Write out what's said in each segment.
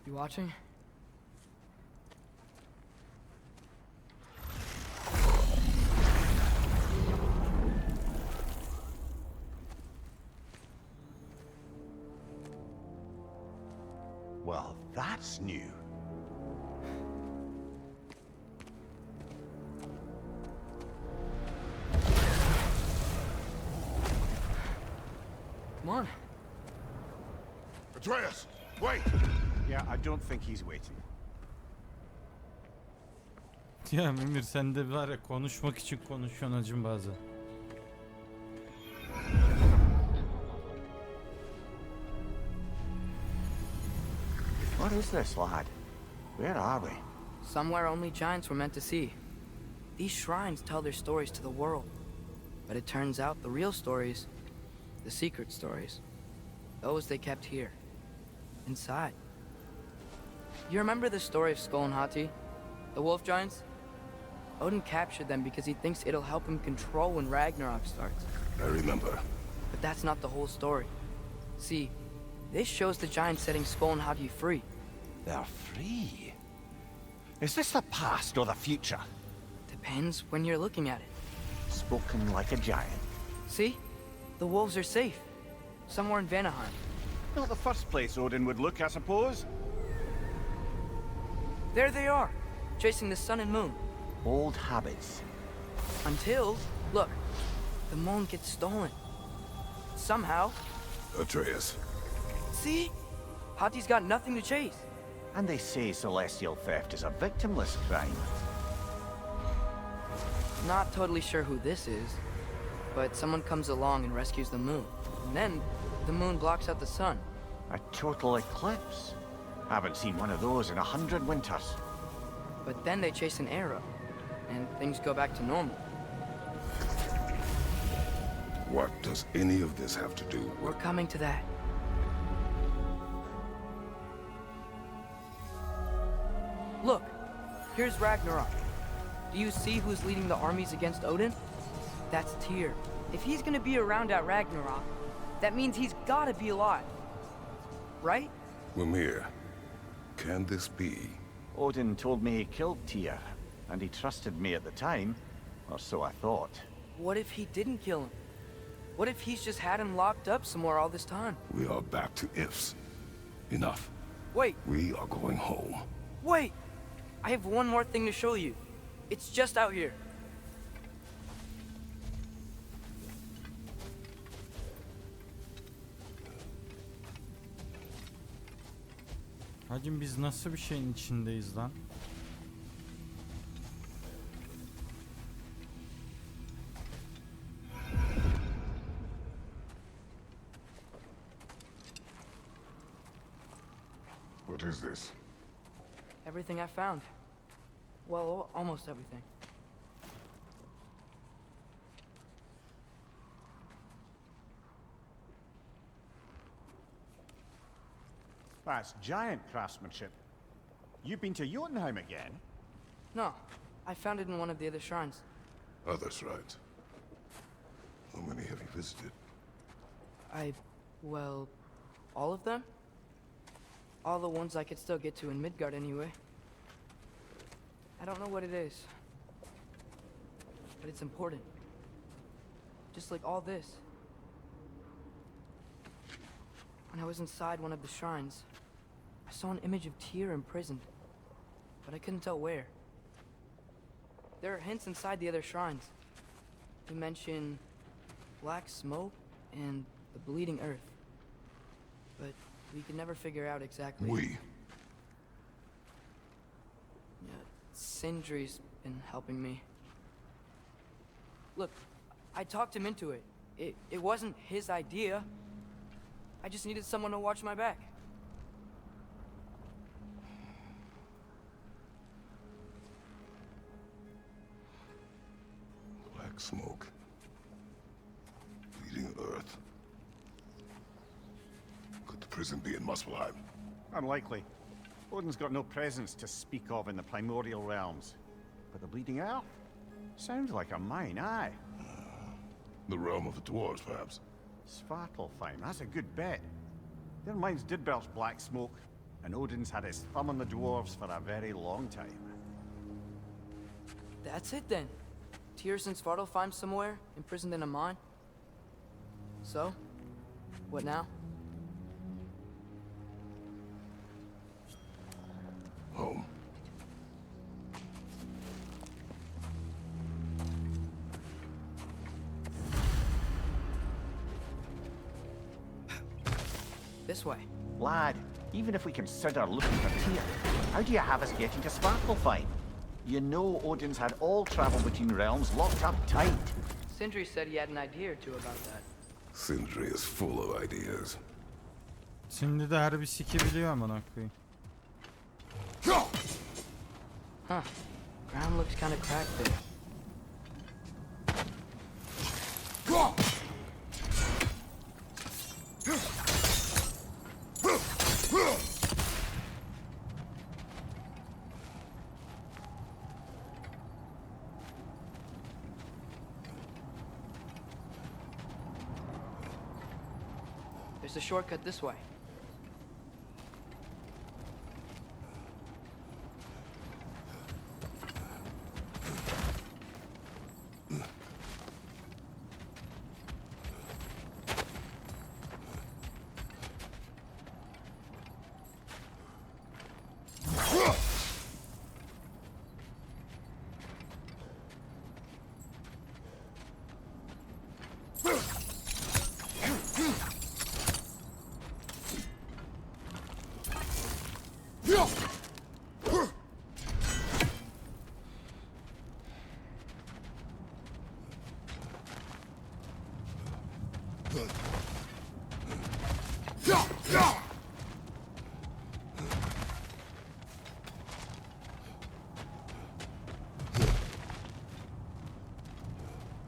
You watching? Well, that's new. Come on. Atreus, wait! Yeah, I don't think he's waiting. Ya Mimir sen de var ya konuşmak için konuşuyorsun hacım bazen. What is this, lad? Where are we? Somewhere only giants were meant to see. These shrines tell their stories to the world. But it turns out the real stories, the secret stories, those they kept here, inside. You remember the story of Skull and Hati? The wolf giants? Odin captured them because he thinks it'll help him control when Ragnarok starts. I remember. But that's not the whole story. See, this shows the giants setting Skull and Hati free. They're free. Is this the past or the future? Depends when you're looking at it. Spoken like a giant. See? The wolves are safe. Somewhere in Vanaheim. Not the first place Odin would look, I suppose. There they are, chasing the sun and moon. Old habits. Until, look, the moon gets stolen. Somehow. Atreus. See? Hati's got nothing to chase. And they say celestial theft is a victimless crime. Not totally sure who this is, but someone comes along and rescues the moon. And then, the moon blocks out the sun. A total eclipse. Haven't seen one of those in 100 winters. But then they chase an arrow, and things go back to normal. What does any of this have to do with... We're coming to that. Look, here's Ragnarok. Do you see who's leading the armies against Odin? That's Tyr. If he's gonna be around at Ragnarok, that means he's gotta be alive. Right? Mimir, can this be? Odin told me he killed Tyr, and he trusted me at the time, or so I thought. What if he didn't kill him? What if he's just had him locked up somewhere all this time? We are back to ifs. Enough. Wait, We are going home. wait! I have one more thing to show you. It's just out here. Hacım biz nasıl bir şeyin içindeyiz lan? What is this? Everything I found. Well, almost everything. That's giant craftsmanship. You've been to Jotunheim again? No, I found it in one of the other shrines. Other shrines. How many have you visited? Well, all of them? All the ones I could still get to in Midgard anyway. I don't know what it is, but it's important. Just like all this. When I was inside one of the shrines, I saw an image of Tyr imprisoned, but I couldn't tell where. There are hints inside the other shrines. They mention black smoke and the bleeding earth, but we could never figure out exactly. We. Yeah, Sindri's been helping me. Look, I talked him into it. It wasn't his idea. I just needed someone to watch my back. Black smoke. Bleeding earth. Could the prison be in Muspelheim? Unlikely. Odin's got no presence to speak of in the primordial realms. But the Bleeding Earth? Sounds like a mine, aye. The realm of the dwarves, perhaps. Svartalfheim, that's a good bet. Their mines did belch black smoke, and Odin's had his thumb on the dwarves for a very long time. That's it then. Tyr's in Svartalfheim somewhere, imprisoned in a mine. So, what now? Home. This way. Lad, even if we consider looking for Tyr, how do you have us getting to Svartalfheim? You know Odin's had all travel between realms locked up tight. Sindri said he had an idea or two about that. Sindri is full of ideas. Şimdi de her bir siki biliyor amına koyayım. Huh. Ground looks kind of cracked there. There's a shortcut this way.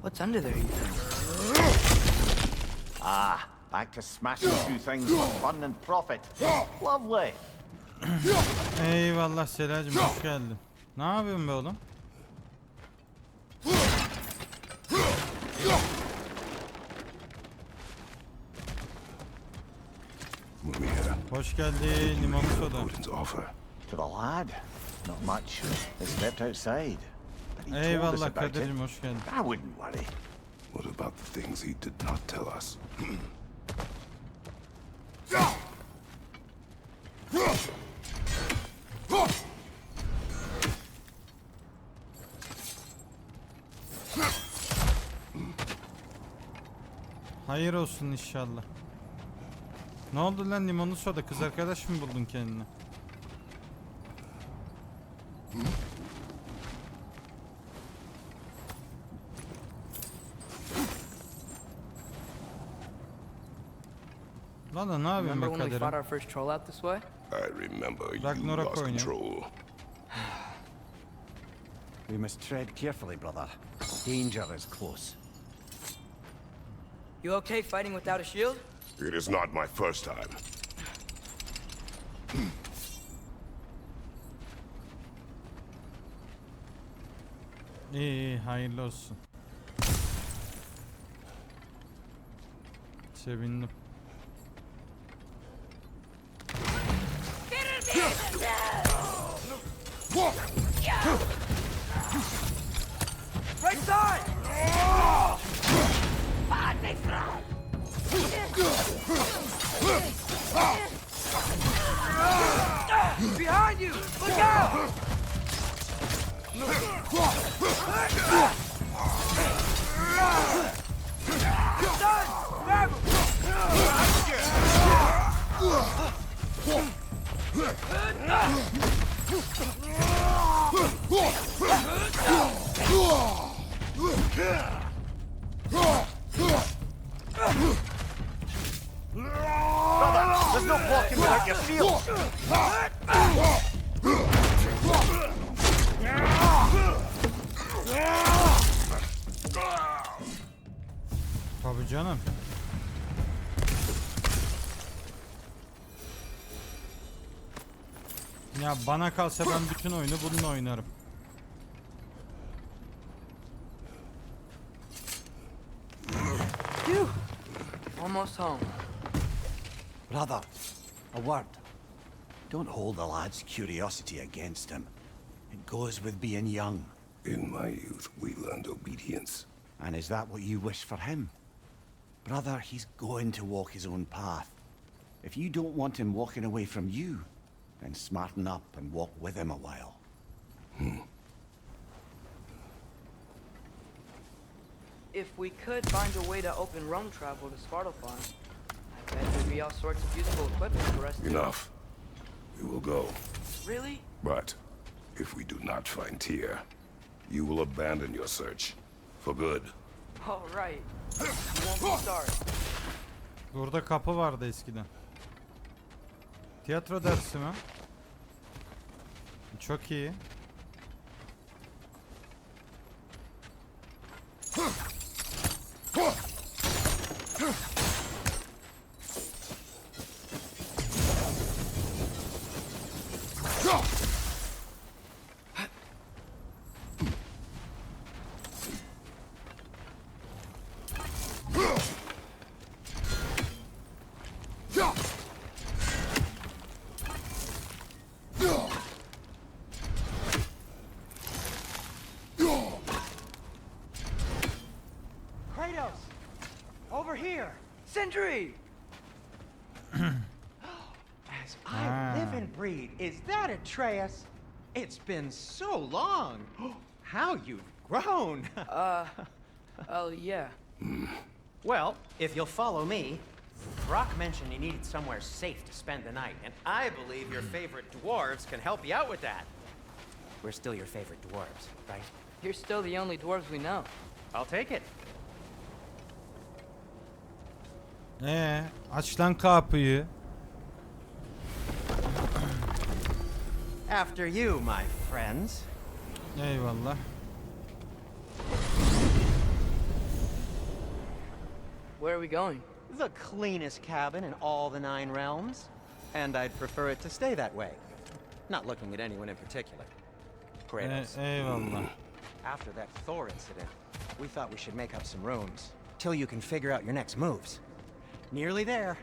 What's under there, you think? Ah, back to smashing through things for fun and profit. Lovely. Eyvallah Selacığım, hoş geldin. Ne yapıyorsun be oğlum? Move here. Hoş geldin limonlu soda. Odin's offer. To the lad, not much. They stepped outside. But he told us Eyvallah about it. Kadir'cim, hoş geldin. I wouldn't worry. What about the things he did not tell us? Hayır olsun inşallah. Ne oldu lan limonlu soda? Kız arkadaş mı buldun kendine? Lan da ne yapıyorsun Remember be when we fought Kadir'im? our first troll out this way? I remember you Ragnarok lost oynuyor. control. We must tread carefully, brother. Danger is close. You okay fighting without a shield? It is not my first time. İyi hayırlı olsun. Sevindim. Right side! Behind you! Look out! Son! Grab him! Brother, there's no blocking without your shield. Tabii canım. Ya bana kalsa ben bütün oyunu bununla oynarım. Phew! Almost home. Brother, a word. Don't hold the lad's curiosity against him. It goes with being young. In my youth, we learned obedience. And is that what you wish for him? Brother, he's going to walk his own path. If you don't want him walking away from you, then smarten up and walk with him a while. If we could find a way to open Rome travel to Svartalfheim, I bet there'd be all sorts of useful equipment for us to... Enough. We will go. Really? But if we do not find Tyr, you will abandon your search. For good. All right. You won't be sorry. Burada kapı vardı eskiden. Tiyatro dersi mi? Çok iyi. Kratos! Over here! Sentry! As I live and breathe, is that Atreus? It's been so long! How you've grown! Oh, yeah. Well, if you'll follow me, Brock mentioned you needed somewhere safe to spend the night, and I believe your favorite dwarves can help you out with that. We're still your favorite dwarves, right? You're still the only dwarves we know. I'll take it. Aç lan kapıyı. After you, my friends. Eyvallah. Where are we going? The cleanest cabin in all the 9 realms. And I'd prefer it to stay that way. Not looking at anyone in particular. Kratos. Eyvallah. After that Thor incident, we thought we should make up some rooms. Till you can figure out your next moves. Nearly there.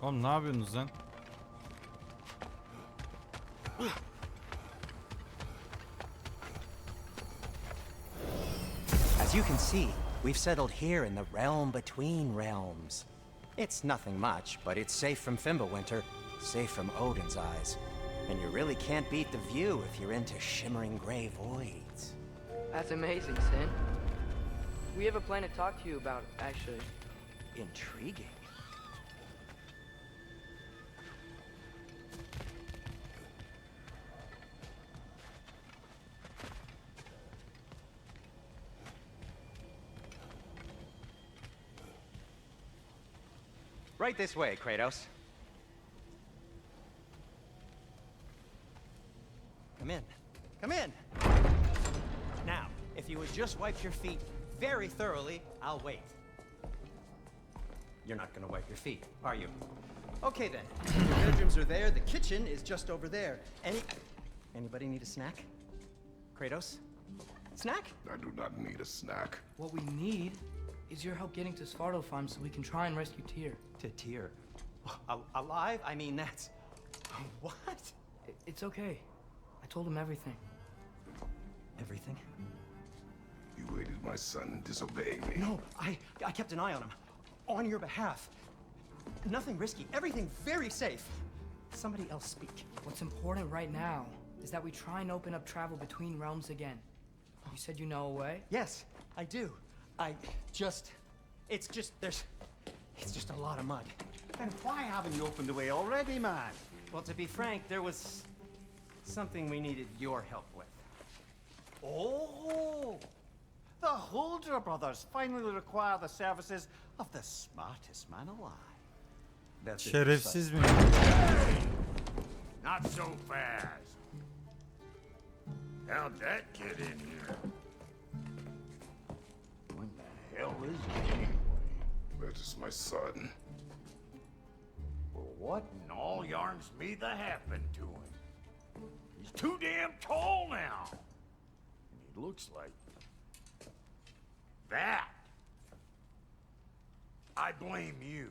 Oğlum ne yapıyorsunuz lan? As you can see, we've settled here in the realm between realms. It's nothing much, but it's safe from Fimbulwinter, safe from Odin's eyes. And you really can't beat the view if you're into shimmering gray voids. That's amazing, Sin. We have a plan to talk to you about, actually. Intriguing. Right this way, Kratos. Come in. Come in! Now, if you would just wipe your feet very thoroughly, I'll wait. You're not gonna wipe your feet, are you? Okay then. Your bedrooms are there, the kitchen is just over there. Anybody need a snack? Kratos? Snack? I do not need a snack. What we need is your help getting to Svartalfheim so we can try and rescue Tyr. To Tyr. Alive? I mean, that's... What? It's okay. I told him everything. Everything? You aided my son in disobeying me. No, I kept an eye on him. On your behalf. Nothing risky. Everything very safe. Somebody else speak. What's important right now is that we try and open up travel between realms again. You said you know a way? Yes, I do. It's just a lot of mud. Then why haven't you opened the way already, man? Well, to be frank, there was something we needed your help with. Oh! The Holder brothers finally require the services of the smartest man alive. That's it. Şerefsiz mi? Not so fast. How'd that get in here? hell is it anyway? That is my son. Well, what in all yarns me the happened to him? He's too damn tall now. And he looks like... that. I blame you.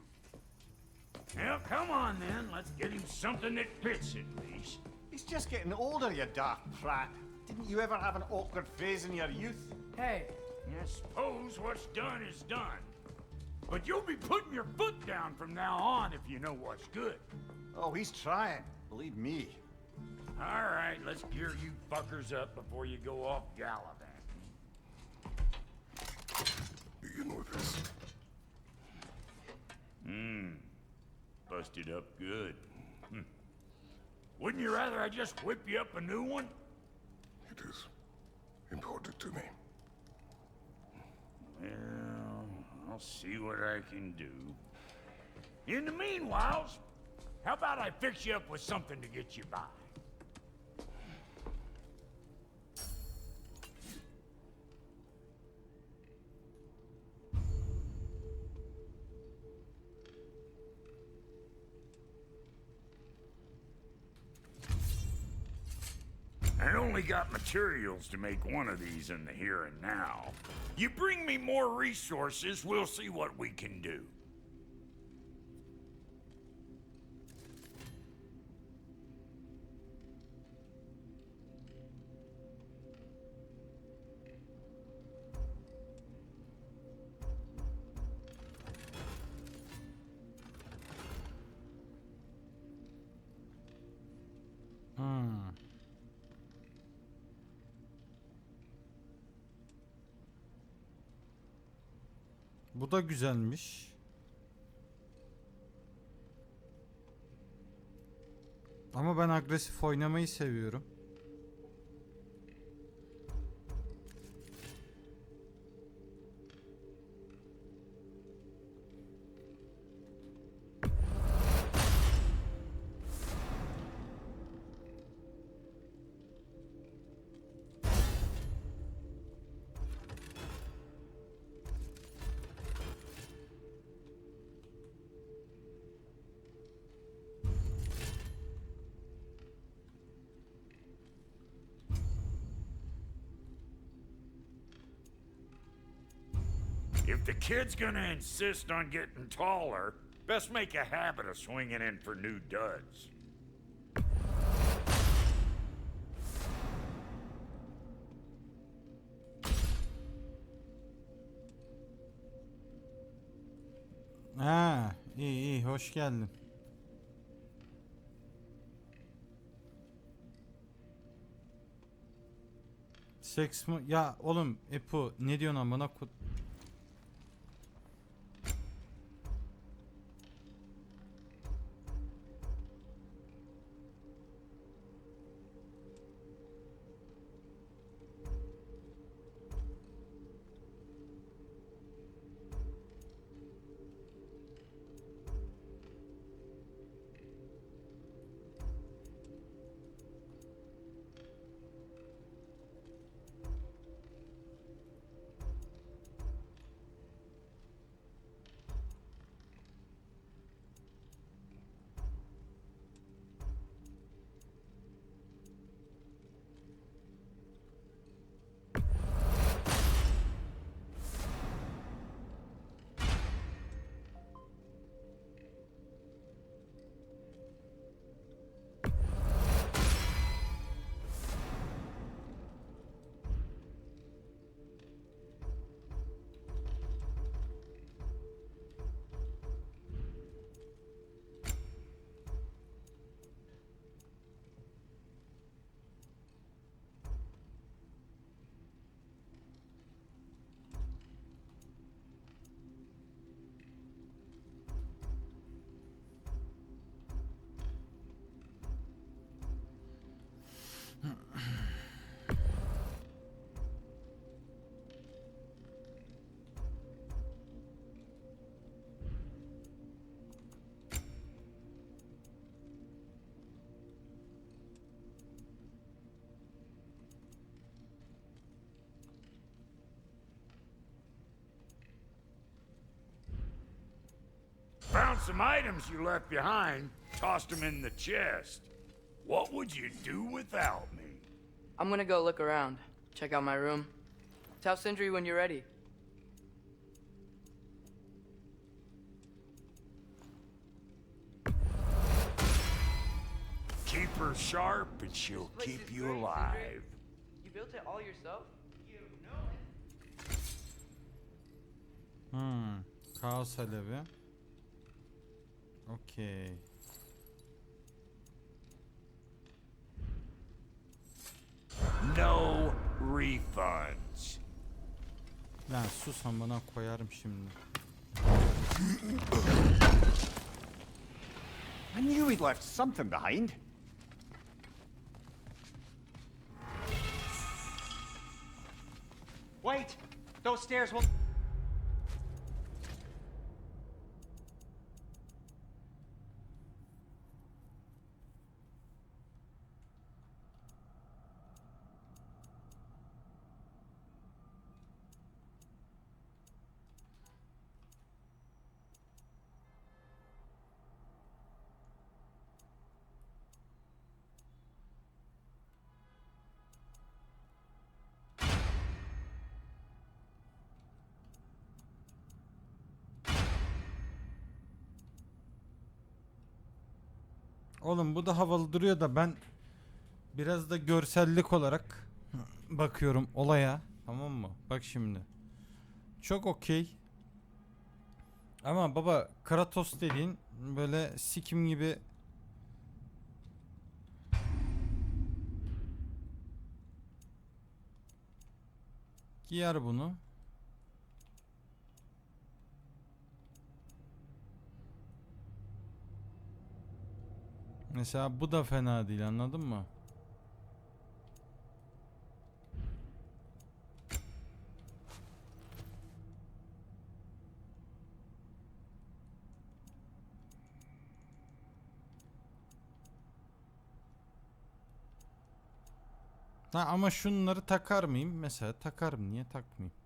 Well, come on then. Let's get him something that fits at least. He's just getting older, you dark prat. Didn't you ever have an awkward phase in your youth? Hey, I suppose what's done is done. But you'll be putting your foot down from now on if you know what's good. Oh, he's trying. Believe me. All right, let's gear you fuckers up before you go off gallivanting. Begin with this. Busted up good. Wouldn't you rather I just whip you up a new one? It is important to me. Well, I'll see what I can do. In the meanwhile, how about I fix you up with something to get you by? I only got materials to make one of these in the here and now. You bring me more resources, we'll see what we can do. Bu da güzelmiş. Ama ben agresif oynamayı seviyorum. If the kid's gonna insist on getting taller, best make a habit of swinging in for new duds. Ha, iyi hoş geldin. Seks mi? Ya oğlum Epo ne diyorsun amına kut? some items you left behind, tossed them in the chest. What would you do without me? I'm gonna go look around, check out my room. Tell Sindri when you're ready. Keep her sharp and she'll This place keep is you great, alive. Sindri. You built it all yourself? Kaos alevi. Okey. No refunds. Lan sus amına koyarım şimdi. I knew we'd left something behind. Wait! Those stairs will... Oğlum bu da havalı duruyor da ben biraz da görsellik olarak bakıyorum olaya. Tamam mı? Bak şimdi. Çok okey. Ama baba Kratos dediğin böyle sikim gibi giyer bunu. Mesela bu da fena değil, anladın mı? Ha, ama şunları takar mıyım? Mesela takarım. Niye takmayayım?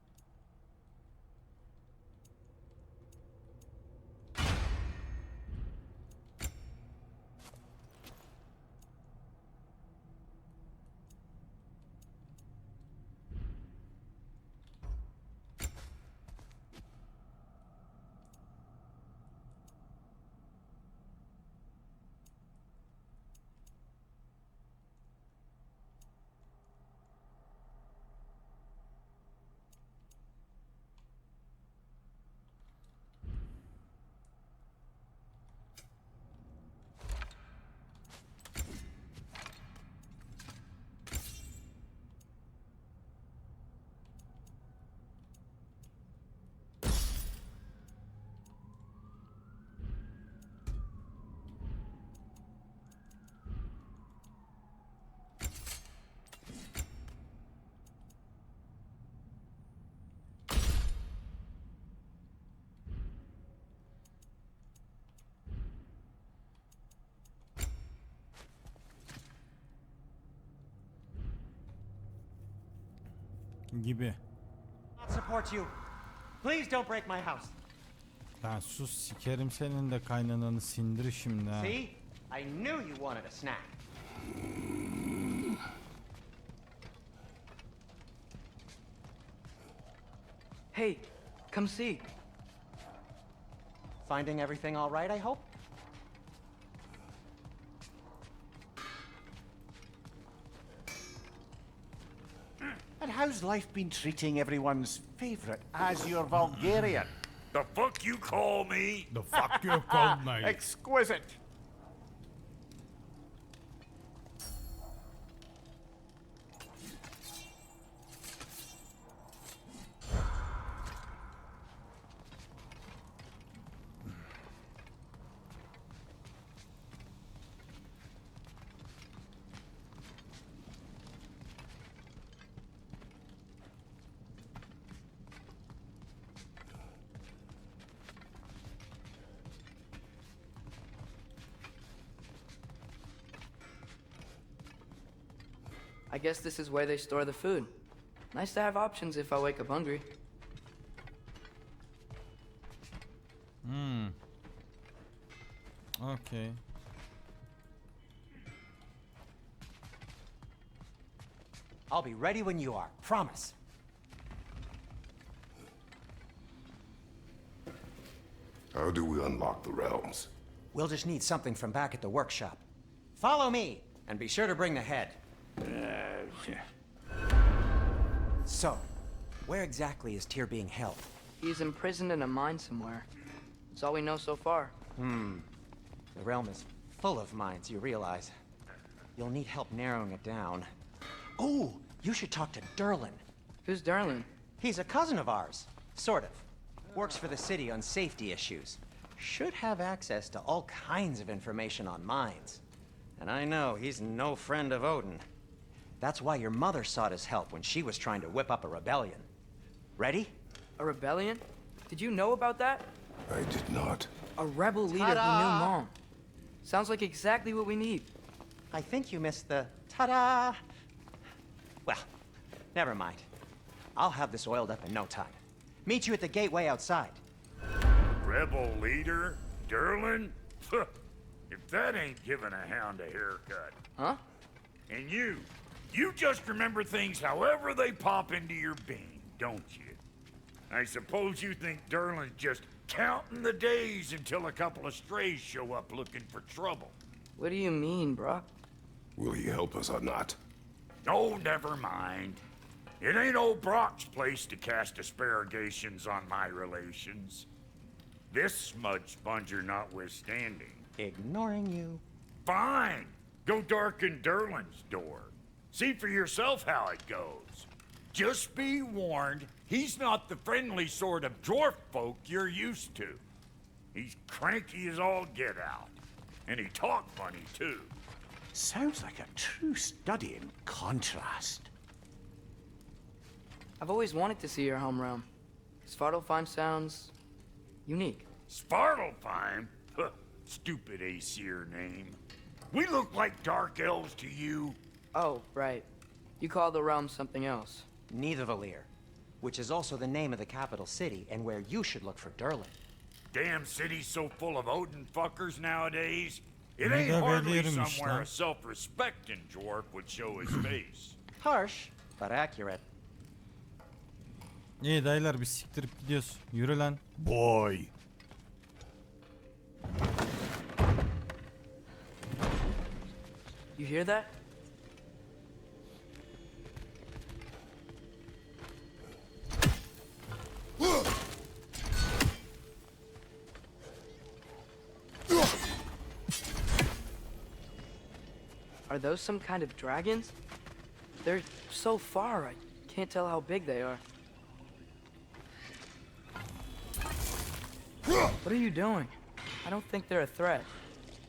Gibi. Not support you. Please don't break my house. Lan sus, sikerim senin de kaynananı, sindir şimdi ha. See? I knew you wanted a snack. Hey, come see. Finding everything all right, I hope? And how's life been treating everyone's favourite Azure Vulgarian? The fuck you call me? The fuck you called me. Exquisite! I guess this is where they store the food. Nice to have options if I wake up hungry. Okay. I'll be ready when you are. Promise. How do we unlock the realms? We'll just need something from back at the workshop. Follow me, and be sure to bring the head. So, where exactly is Tyr being held? He's imprisoned in a mine somewhere. That's all we know so far. The realm is full of mines, you realize. You'll need help narrowing it down. Oh, you should talk to Derlin. Who's Darlin? He's a cousin of ours. Sort of. Works for the city on safety issues. Should have access to all kinds of information on mines. And I know he's no friend of Odin. That's why your mother sought his help when she was trying to whip up a rebellion. Ready? A rebellion? Did you know about that? I did not. A rebel leader who knew Mom. Sounds like exactly what we need. I think you missed the ta-da. Well, never mind. I'll have this oiled up in no time. Meet you at the gateway outside. Rebel leader? Derlin? If that ain't giving a hound a haircut. Huh? And you just remember things however they pop into your bean, don't you? I suppose you think Derlin's just counting the days until a couple of strays show up looking for trouble. What do you mean, Brock? Will he help us or not? Oh, never mind. It ain't old Brock's place to cast asparagations on my relations. This smudge sponger notwithstanding. Ignoring you. Fine. Go darken Derlin's door. See for yourself how it goes. Just be warned, he's not the friendly sort of dwarf folk you're used to. He's cranky as all get out. And he talk funny, too. Sounds like a true study in contrast. I've always wanted to see your home realm. Svartalfheim sounds unique. Svartalfheim? Huh, stupid Aesir name. We look like dark elves to you. Oh, right. You call the realm something else. Nidavellir, which is also the name of the capital city and where you should look for Derlin. Damn city's so full of Odin fuckers nowadays. It ain't hardly Nidavellir'miş somewhere lan. a self-respecting dwarf would show his face. Harsh, but accurate. İyi dayılar biz siktirip gidiyoruz. Yürü lan. Boy! You hear that? Are those some kind of dragons? They're so far, I can't tell how big they are. What are you doing? I don't think they're a threat.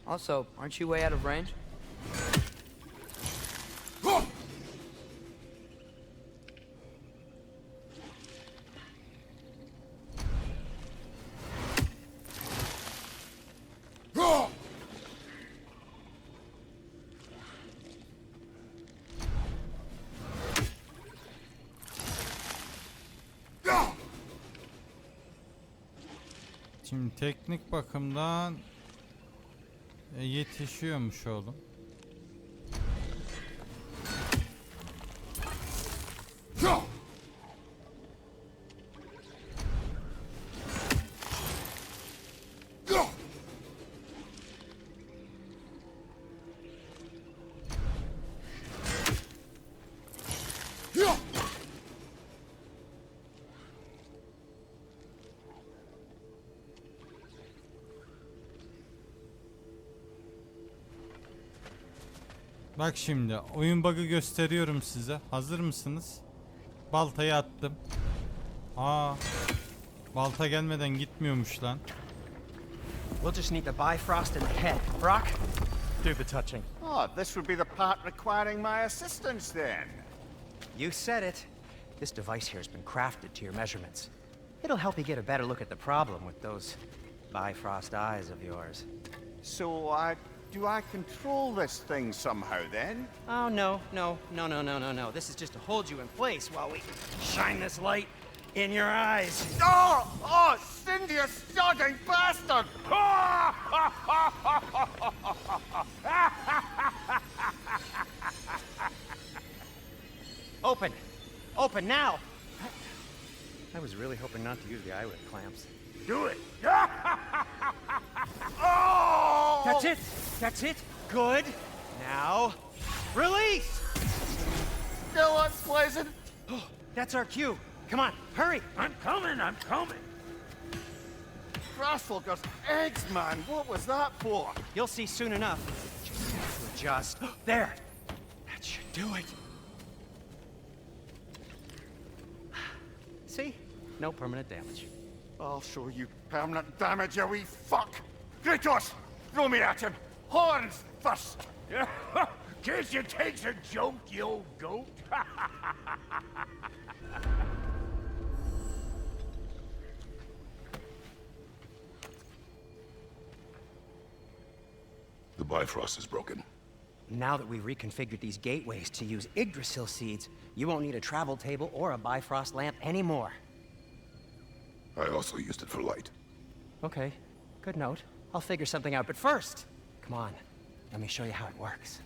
Also, aren't you way out of range? Şimdi teknik bakımdan yetişiyormuş oğlum. Bak şimdi oyun bug'ı gösteriyorum size. Hazır mısınız? Baltayı attım. Aa, balta gelmeden gitmiyormuş lan. We'll just need the Bifrost in the head. Brock, do the touching. Oh, this would be the part requiring my assistance then. You said it. This device here has been crafted to your measurements. It'll help you get a better look at the problem with those Bifrost eyes of yours. So, do I control this thing somehow then? Oh, no. This is just to hold you in place while we shine this light. In your eyes. Oh! Oh! Cindy, you sodding bastard! Open! Open now! I was really hoping not to use the eyelid clamps. Do it. Oh! That's it! That's it! Good! Now, release! Still unpleasant. That's our cue. Come on, hurry! I'm coming, I'm coming. Grassfuckers, eggs, man. What was that for? You'll see soon enough. Just have to adjust. There! That should do it. See? No permanent damage. I'll show you permanent damage, you wee fuck. Kratos, throw me at him. Horns first. Guess you takes a joke, you old goat. The Bifrost is broken. Now that we've reconfigured these gateways to use Yggdrasil seeds, you won't need a travel table or a Bifrost lamp anymore. I also used it for light. Okay, good note. I'll figure something out, but first, come on, let me show you how it works.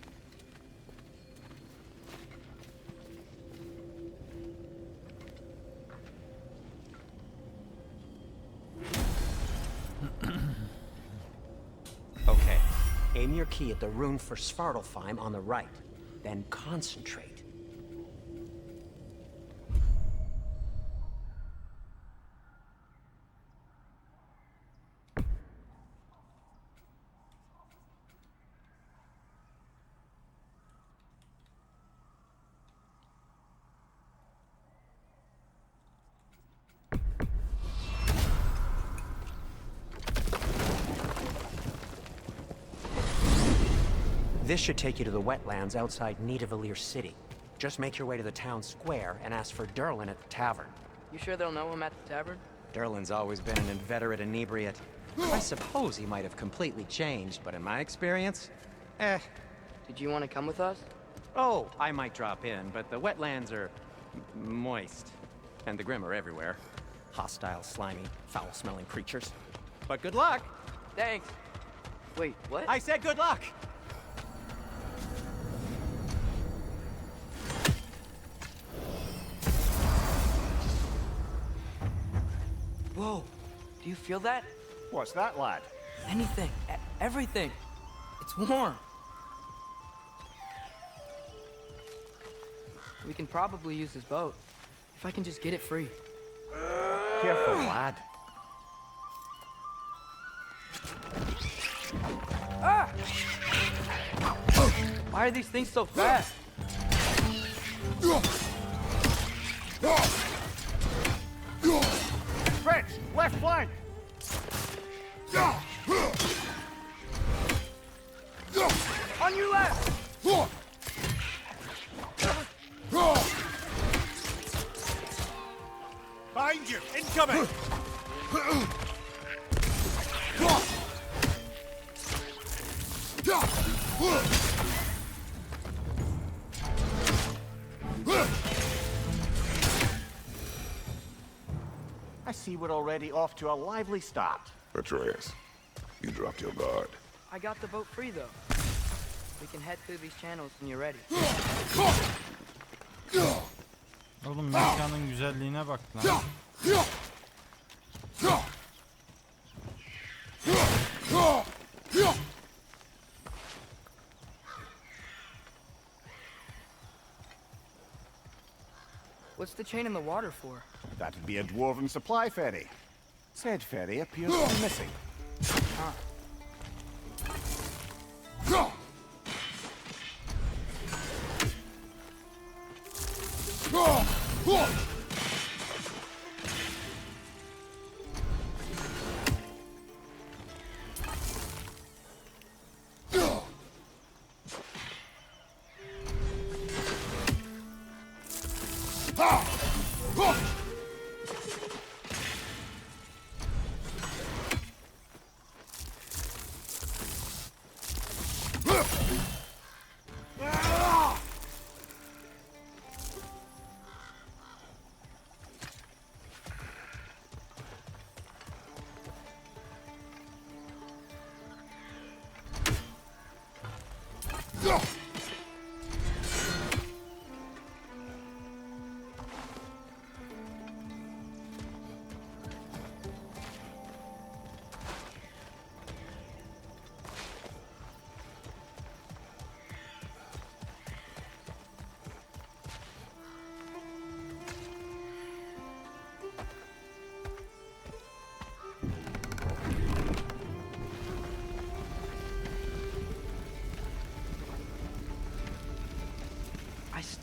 Okay, aim your key at the rune for Svartalfheim on the right, then concentrate. This should take you to the wetlands outside Nidavellir City. Just make your way to the town square and ask for Durlin at the tavern. You sure they'll know him at the tavern? Durlin's always been an inveterate inebriate. I suppose he might have completely changed, but in my experience, Did you want to come with us? Oh, I might drop in, but the wetlands are moist. And the Grim are everywhere. Hostile, slimy, foul-smelling creatures. But good luck! Thanks. Wait, what? I said good luck! Whoa, do you feel that? What's that, lad? Anything, everything. It's warm. We can probably use this boat, if I can just get it free. Careful, lad. Ah! Why are these things so fast? French, left flank. On your left! Behind you, incoming. I see we're already off to a lively start. Atreus, you dropped your guard. I got the boat free, though. We can head through these channels when you're ready. Oğlum mekanın güzelliğine bak lan. What's the chain in the water for? That'd be a dwarven supply ferry. Said ferry appears to be missing.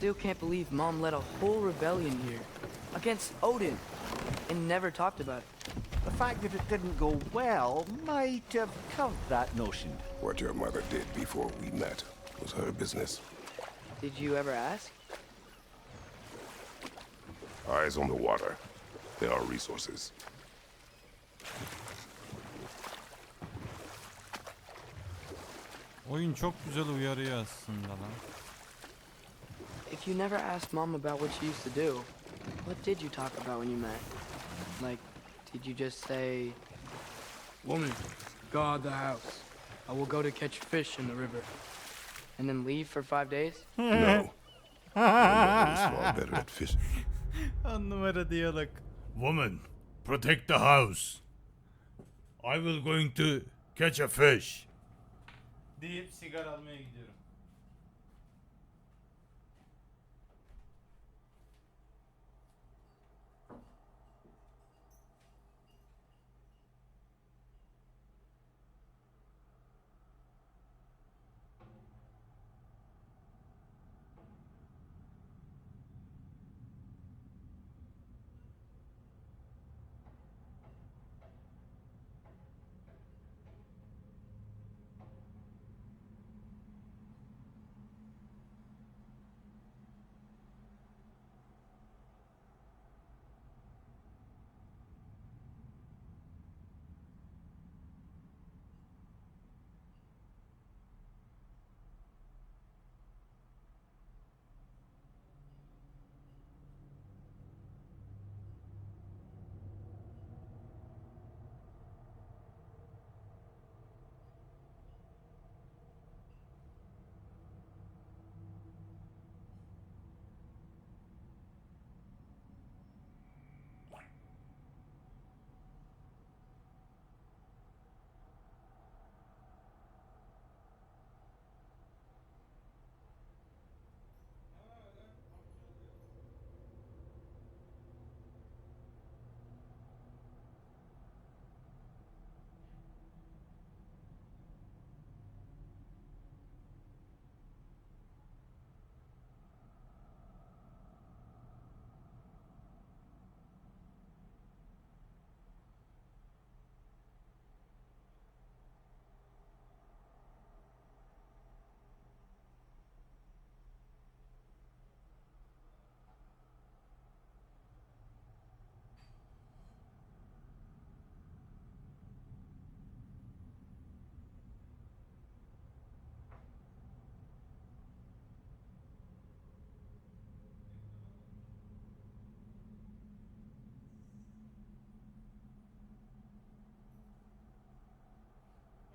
still can't believe Mom led a whole rebellion here against Odin and never talked about it. The fact that it didn't go well might have curved that notion. What your mother did before we met was her business. Did you ever ask? Eyes on the water. There are resources. Oyun çok güzel uyarıyor aslında lan. If you never asked Mom about what she used to do, what did you talk about when you met? Like, did you just say, "Woman, guard the house. I will go to catch fish in the river," and then leave for 5 days? No. Your mother is far better at fishing. 10 numara diyalog. Woman, protect the house. I will going to catch a fish. Deyip sigara almaya gidiyorum.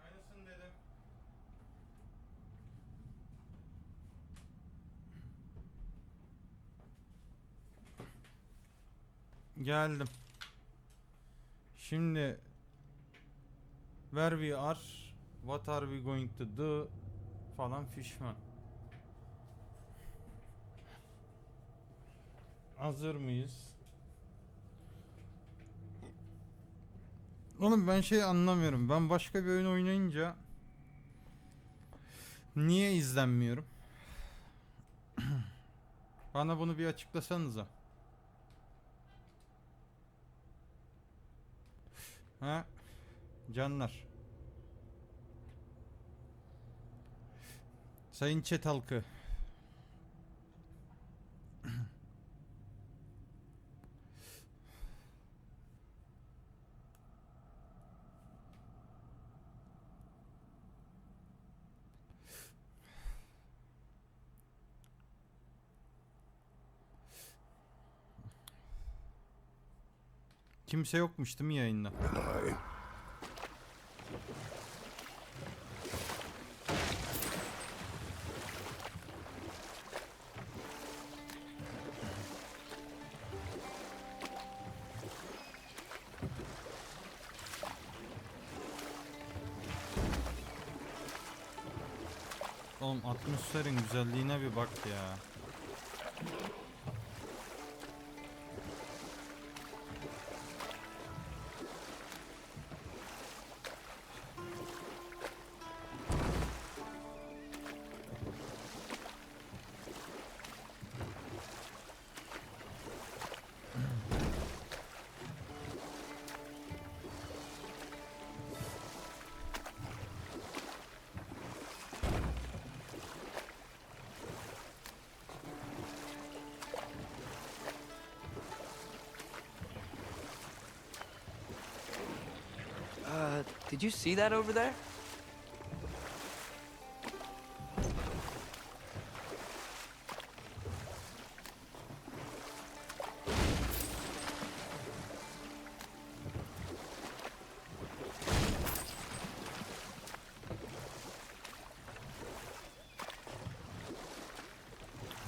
Aynısını dedim. Geldim. Şimdi where we are, what are we going to do falan fişman. Hazır mıyız? Oğlum ben şey anlamıyorum. Ben başka bir oyun oynayınca niye izlenmiyorum? Bana bunu bir açıklasanıza. Ha? Canlar. Sayın chat halkı. Kimse yokmuş değil mi yayında? And I... Oğlum atmosferin güzelliğine bir bak ya. Did you see that over there?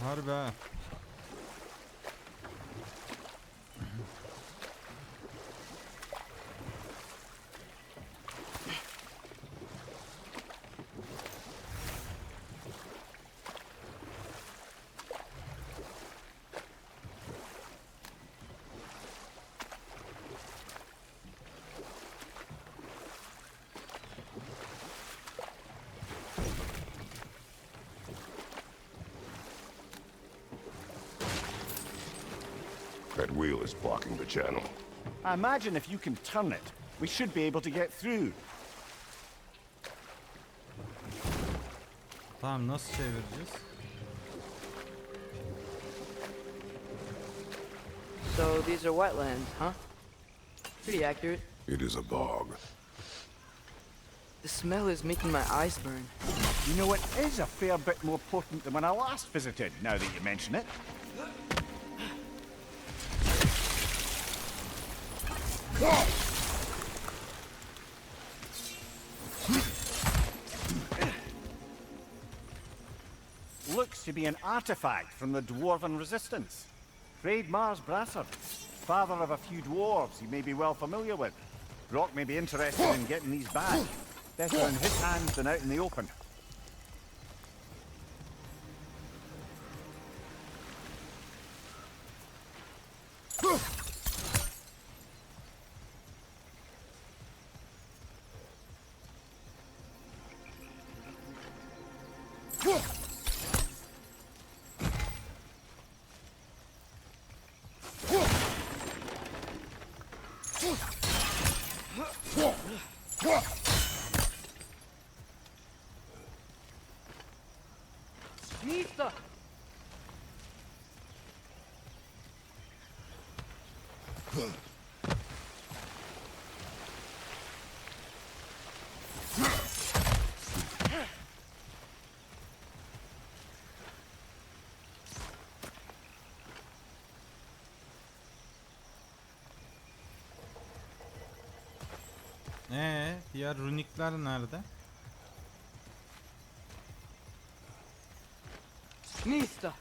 Harbi ha. That wheel is blocking the channel. I imagine if you can turn it, we should be able to get through. Tamam, nasıl çevireceğiz? So these are wetlands, huh? Pretty accurate. It is a bog. The smell is making my eyes burn. You know, it is a fair bit more potent than when I last visited, now that you mention it. Looks to be an artifact from the Dwarven Resistance. Trade Mars Brassard, father of a few dwarves you may be well familiar with. Brock may be interested in getting these back. Better in his hands than out in the open. Nista! Diğer runikler nerede? Nista!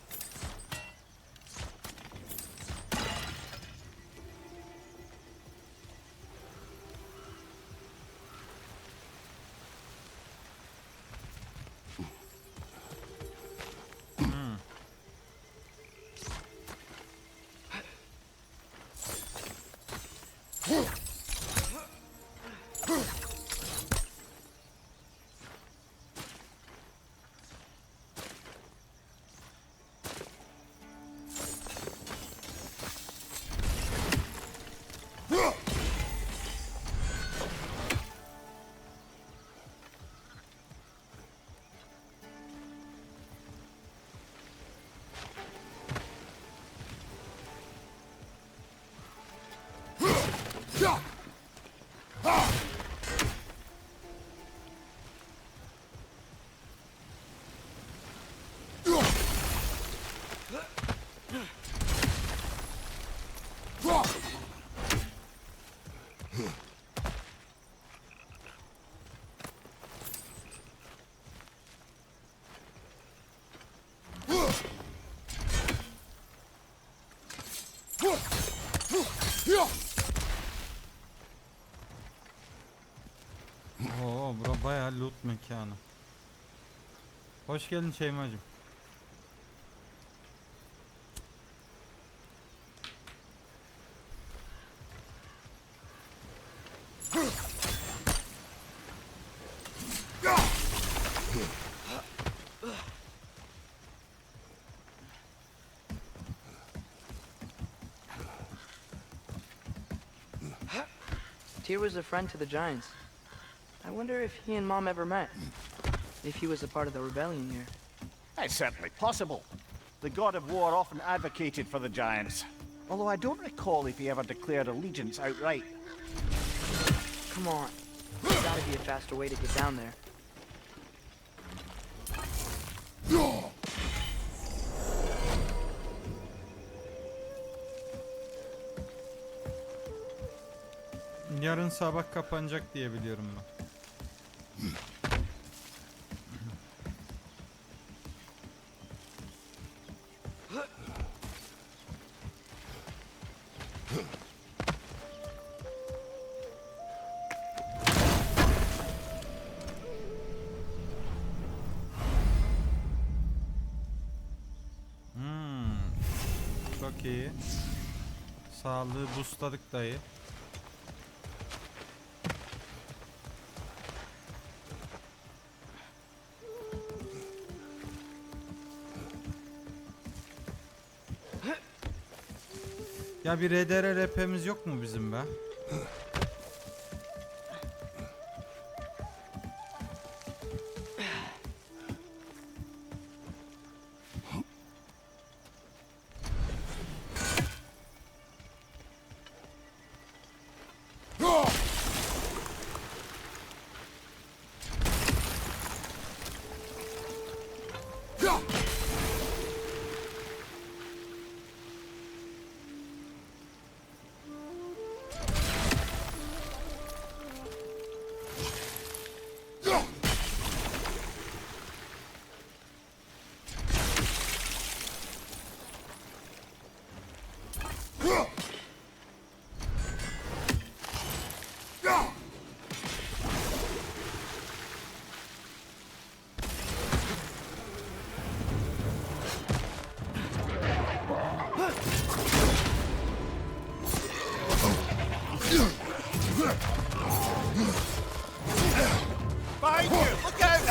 Oo, bura bayağı loot mekanı. Hoş geldin Şeymacığım. Tyr was a friend to the Giants. I wonder if he and Mom ever met. If he was a part of the rebellion here. It's certainly possible. The god of war often advocated for the giants. Although I don't recall if he ever declared allegiance outright. Come on. There's gotta be a faster way to get down there. Yarın sabah kapanacak diye biliyorum ben. Çok iyi. Sağlığı boostladık dayı. Ya bir RDR RP'miz yok mu bizim be? Behind you! Look out!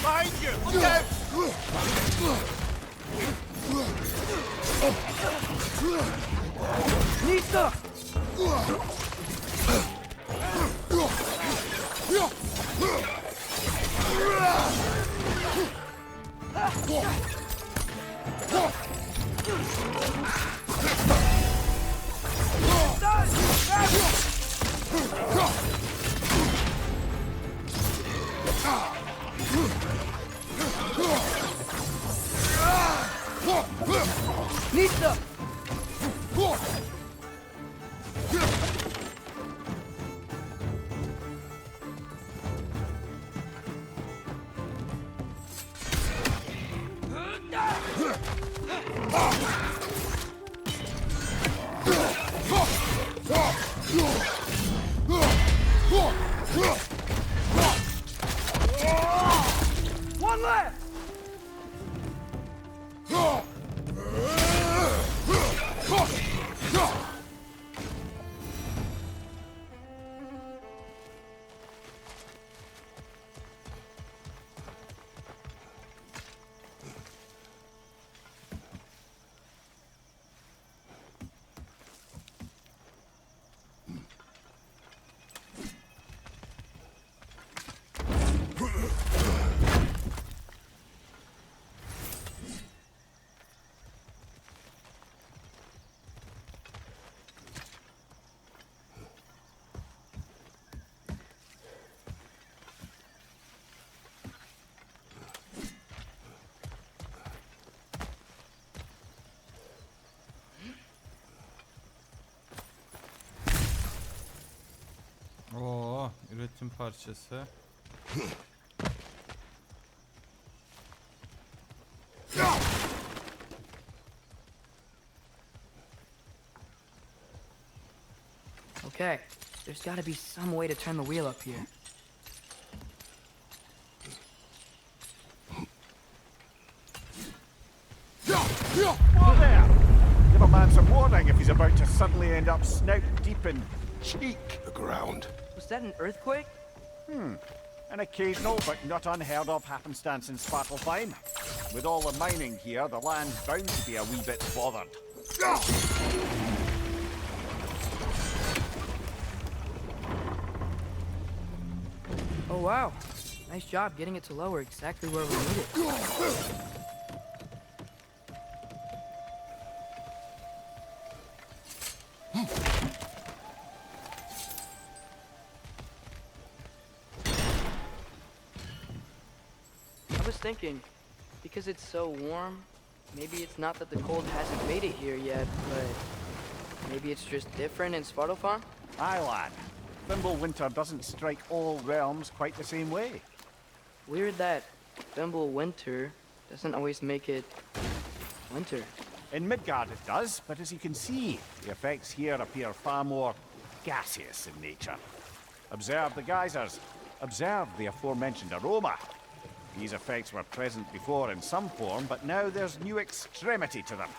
Behind you! Look out! Nista! Nista! One left! Oo, üretim parçası. Okay, there's gotta be some way to turn the wheel up here. Whoa there! man some warning if he's about to suddenly end up snout deep in cheek. The ground. Was that an earthquake? An occasional but not unheard of happenstance in Svartalfheim. With all the mining here, the land's bound to be a wee bit bothered. Oh wow. Nice job getting it to lower exactly where we need it. I was thinking, because it's so warm, maybe it's not that the cold hasn't made it here yet, but maybe it's just different in Svartalfheim? Aye, lad. Fimbulwinter doesn't strike all realms quite the same way. Weird that Fimbulwinter doesn't always make it winter. In Midgard it does, but as you can see, the effects here appear far more gaseous in nature. Observe the geysers. Observe the aforementioned aroma. These effects were present before in some form, but now there's new extremity to them.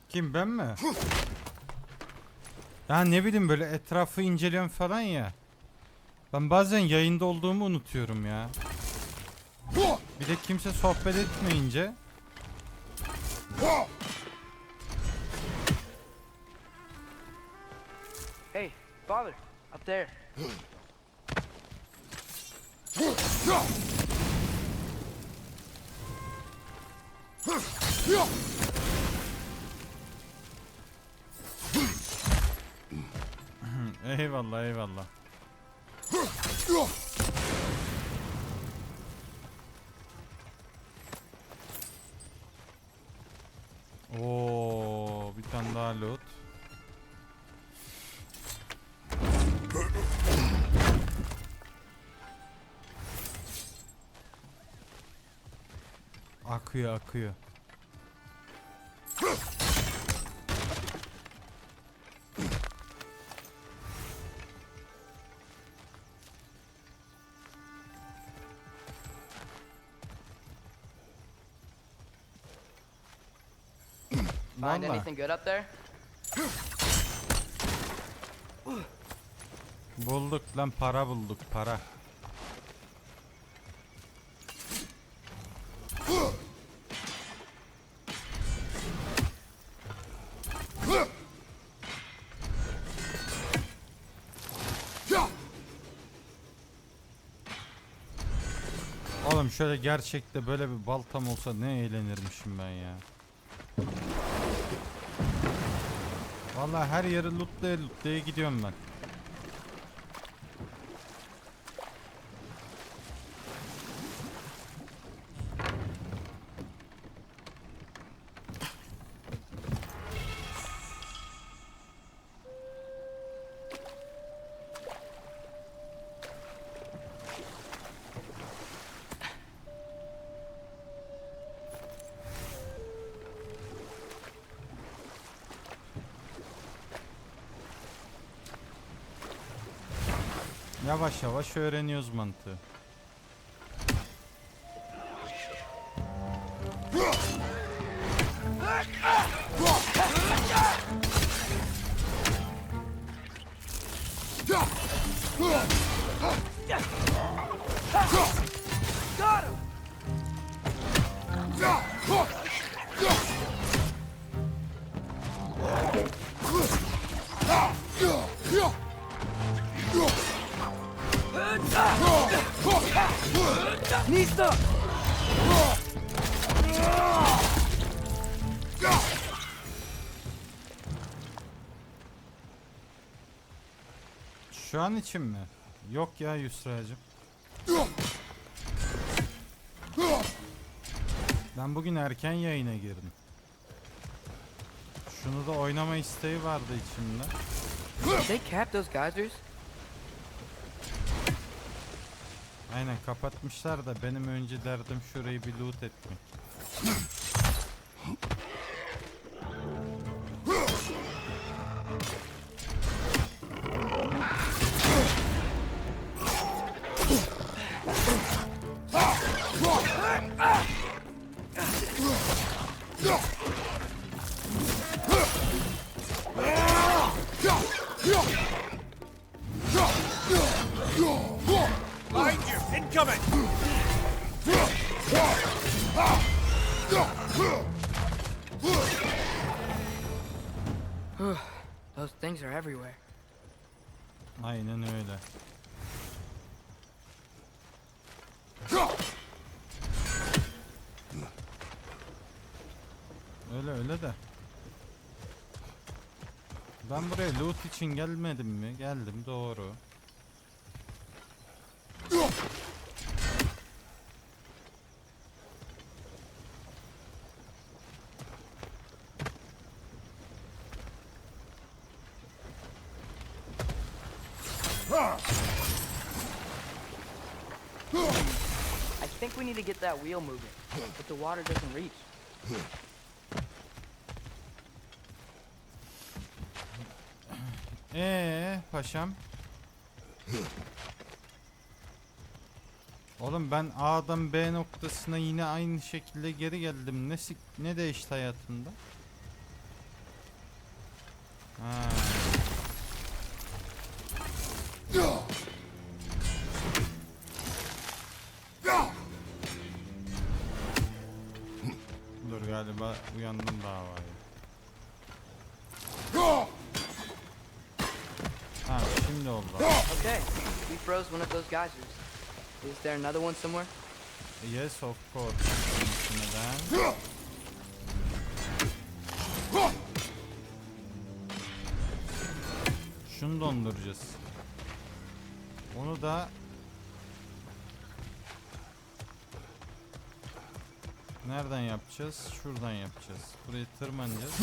Kim, ben mi? Ya ne bileyim, böyle etrafı inceliyorum falan ya. Ben bazen yayında olduğumu unutuyorum ya. Bir de kimse sohbet etmeyince. Hey, father, up there. Eyvallah, eyvallah. Oo, bir tane daha loot. Akıyor, akıyor. Find Vallahi. anything good up there? Bulduk lan, para bulduk, para. Oğlum şöyle gerçekte böyle bir baltam olsa ne eğlenirmişim ben ya. Vallahi her yeri lootlaya lootlaya gidiyorum ben. Yavaş yavaş öğreniyoruz mantığı. Nista! Şu an için mi? Yok ya Yusra'cığım. Ben bugün erken yayına girdim. Şunu da oynama isteği vardı içimde. They capped those geysers? Aynen kapatmışlar da benim önce derdim şurayı bir loot etmek. Behind you! Incoming! Those things are everywhere. Aynen öyle. Öyle de. Ben buraya loot için gelmedim mi? Geldim doğru. I think we need to get that wheel moving, but the water doesn't reach. Paşam. Oğlum ben A'dan B noktasına yine aynı şekilde geri geldim. Ne değişti hayatımda? Ha. Dur galiba uyandım davaya. Ha şimdi oldu. Okay, we froze one of those geysers. Is there another one somewhere? Yes of course. Neden? Şunu donduracağız. Onu da nereden yapacağız? Şuradan yapacağız. Buraya tırmanacağız.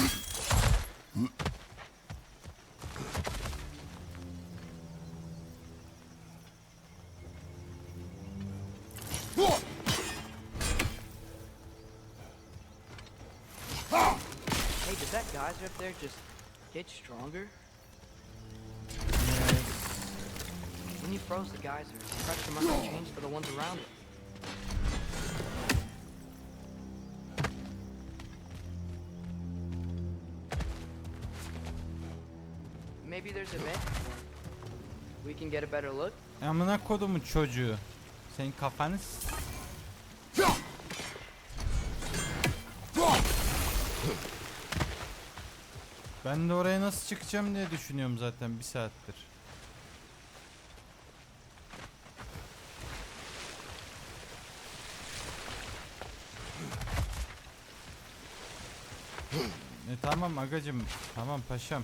Hey, did that geyser up there just get stronger? When you froze the geyser, the pressure must have changed for the ones around it. Maybe there's a vent. We can get a better look. Amına kodumun çocuğu. Senin kafanı Ben de oraya nasıl çıkacağım diye düşünüyorum zaten bir saattir. Tamam agacım, tamam paşam.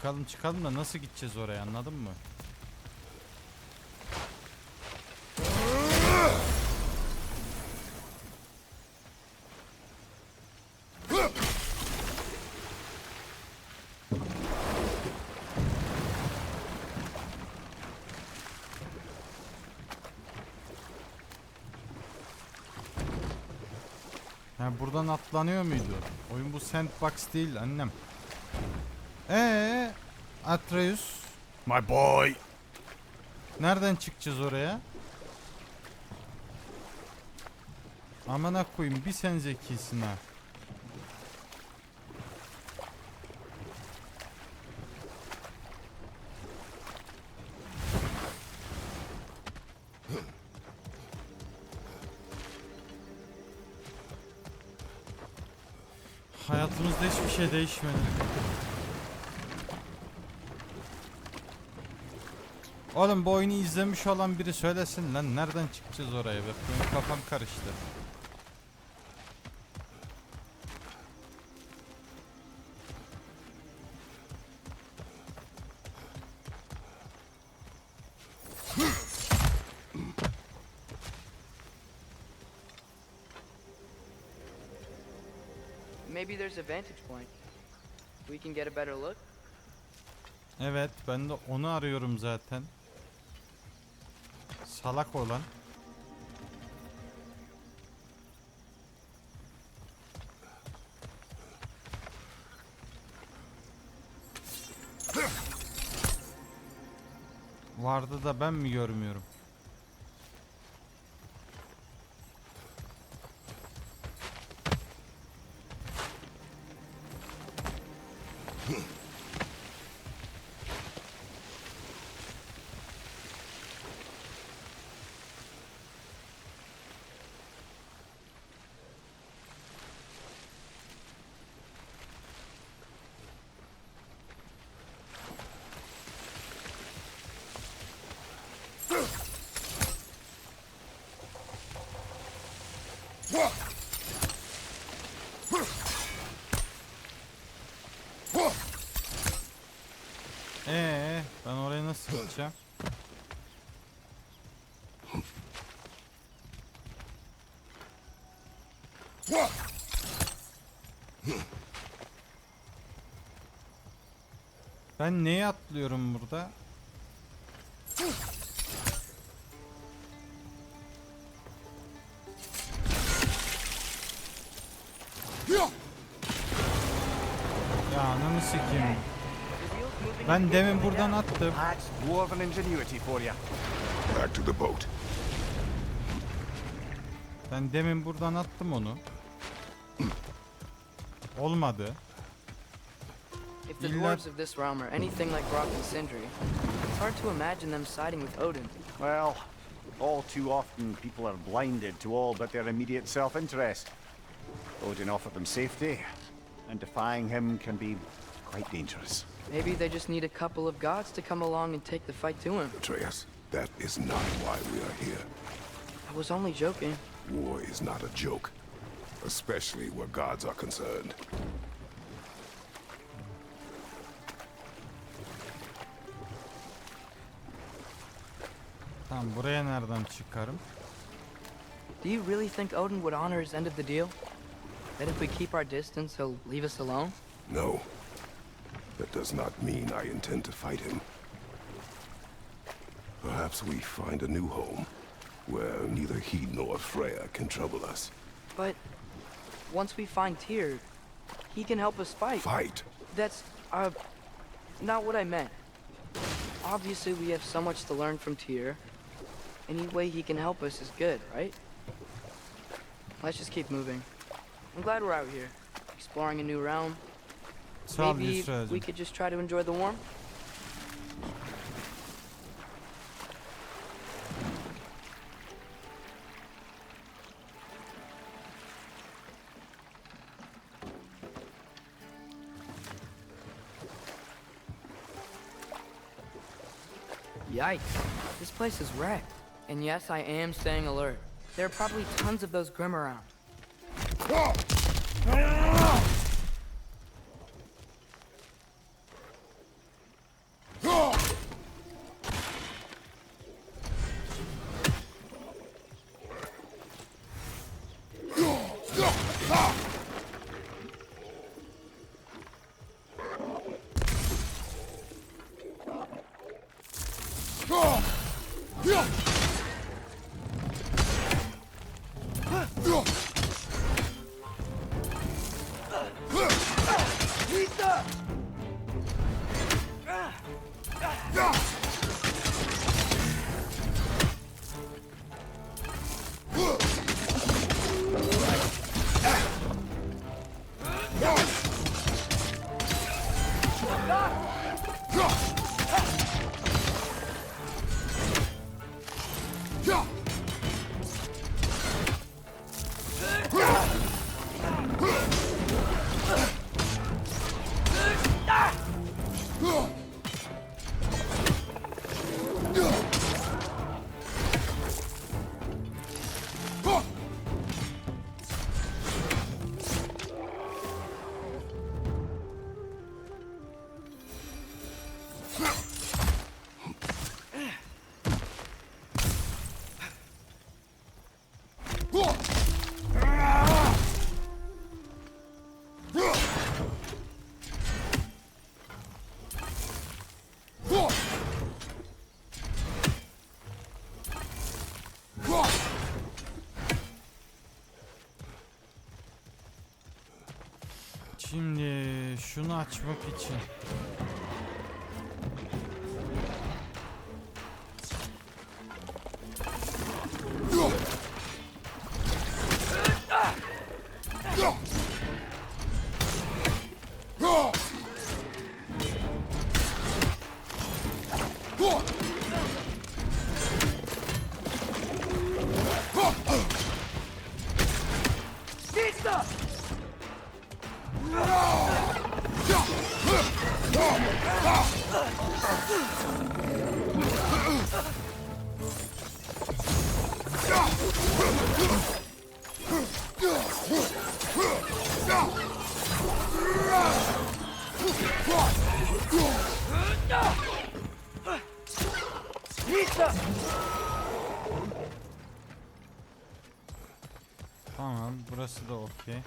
Yani çıkalım da nasıl gideceğiz oraya, anladın mı? Ha buradan atlanıyor muydu? Oyun bu sandbox değil annem. Atreus. My boy. Nereden çıkacağız oraya? Amına koyayım, bir sen zekisin ha. Hayatımızda hiçbir şey değişmedi. Oğlum bu oyunu izlemiş olan biri söylesin lan, nereden çıkacağız oraya? Bak benim kafam karıştı. Maybe there's a vantage point. We can get a better look. Evet, ben de onu arıyorum zaten. Salak olan. Vardı da ben mi görmüyorum? Ben oraya nasıl gideceğim? Ben neye atlıyorum burada? Ya ananı sikeyim. Ben demin buradan attım. That's dwarven ingenuity for you. Back to the boat. Ben demin buradan attım onu. Olmadı. If the dwarves of this realm are anything like Brock and Sindri, it's hard to imagine them siding with Odin. Well, all too often people are blinded to all but their immediate self-interest. Odin offered them safety, and defying him can be quite dangerous. Maybe they just need a couple of gods to come along and take the fight to him. Atreus, that is not why we are here. I was only joking. War is not a joke, especially where gods are concerned. Tamam, buraya nereden çıkarım? Do you really think Odin would honor his end of the deal? That if we keep our distance, he'll leave us alone? No. That does not mean I intend to fight him. Perhaps we find a new home, where neither he nor Freya can trouble us. But once we find Tyr, he can help us fight. Fight? That's, not what I meant. Obviously, we have so much to learn from Tyr. Any way he can help us is good, right? Let's just keep moving. I'm glad we're out here, exploring a new realm. Sağ ol Maybe Yusra'cığım. we could just try to enjoy the warmth. Yikes, this place is wrecked. And yes, I am staying alert. There are probably tons of those Grim around. Şimdi şunu açmak için tamam, burası da okey.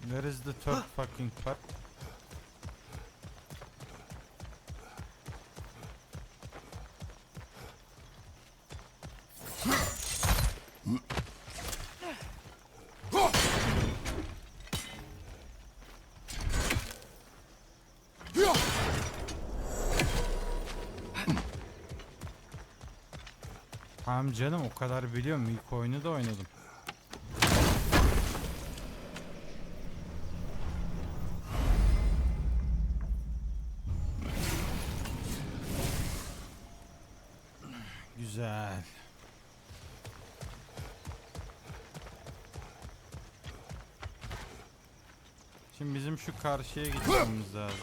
Where is the third fucking part? Tamam canım, o kadar biliyorum. İlk oyunu da oynadım. Güzel. Şimdi bizim şu karşıya gitmemiz lazım.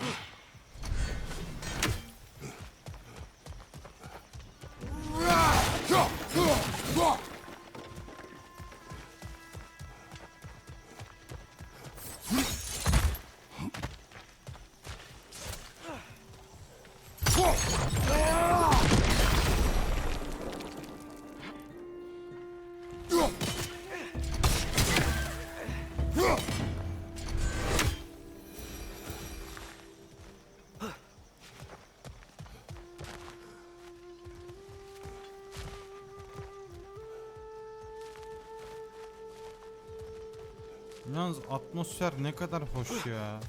Yalnız atmosfer ne kadar hoş ya.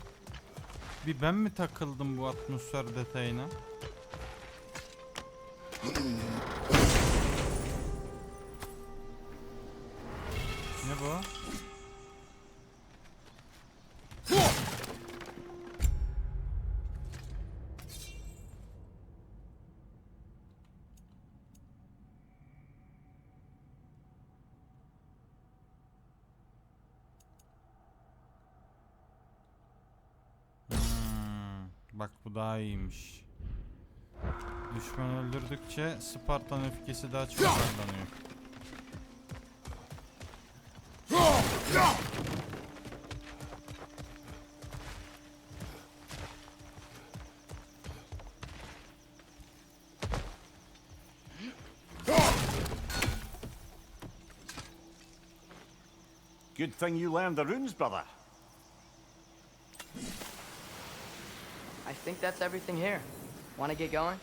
Bir ben mi takıldım bu atmosfer detayına? Ne bu? Bak bu daha iyiymiş. Düşman öldürdükçe Spartan öfkesi daha çok sallanıyor. Good thing you learned the runes, brother. I think that's everything here. Want to get going?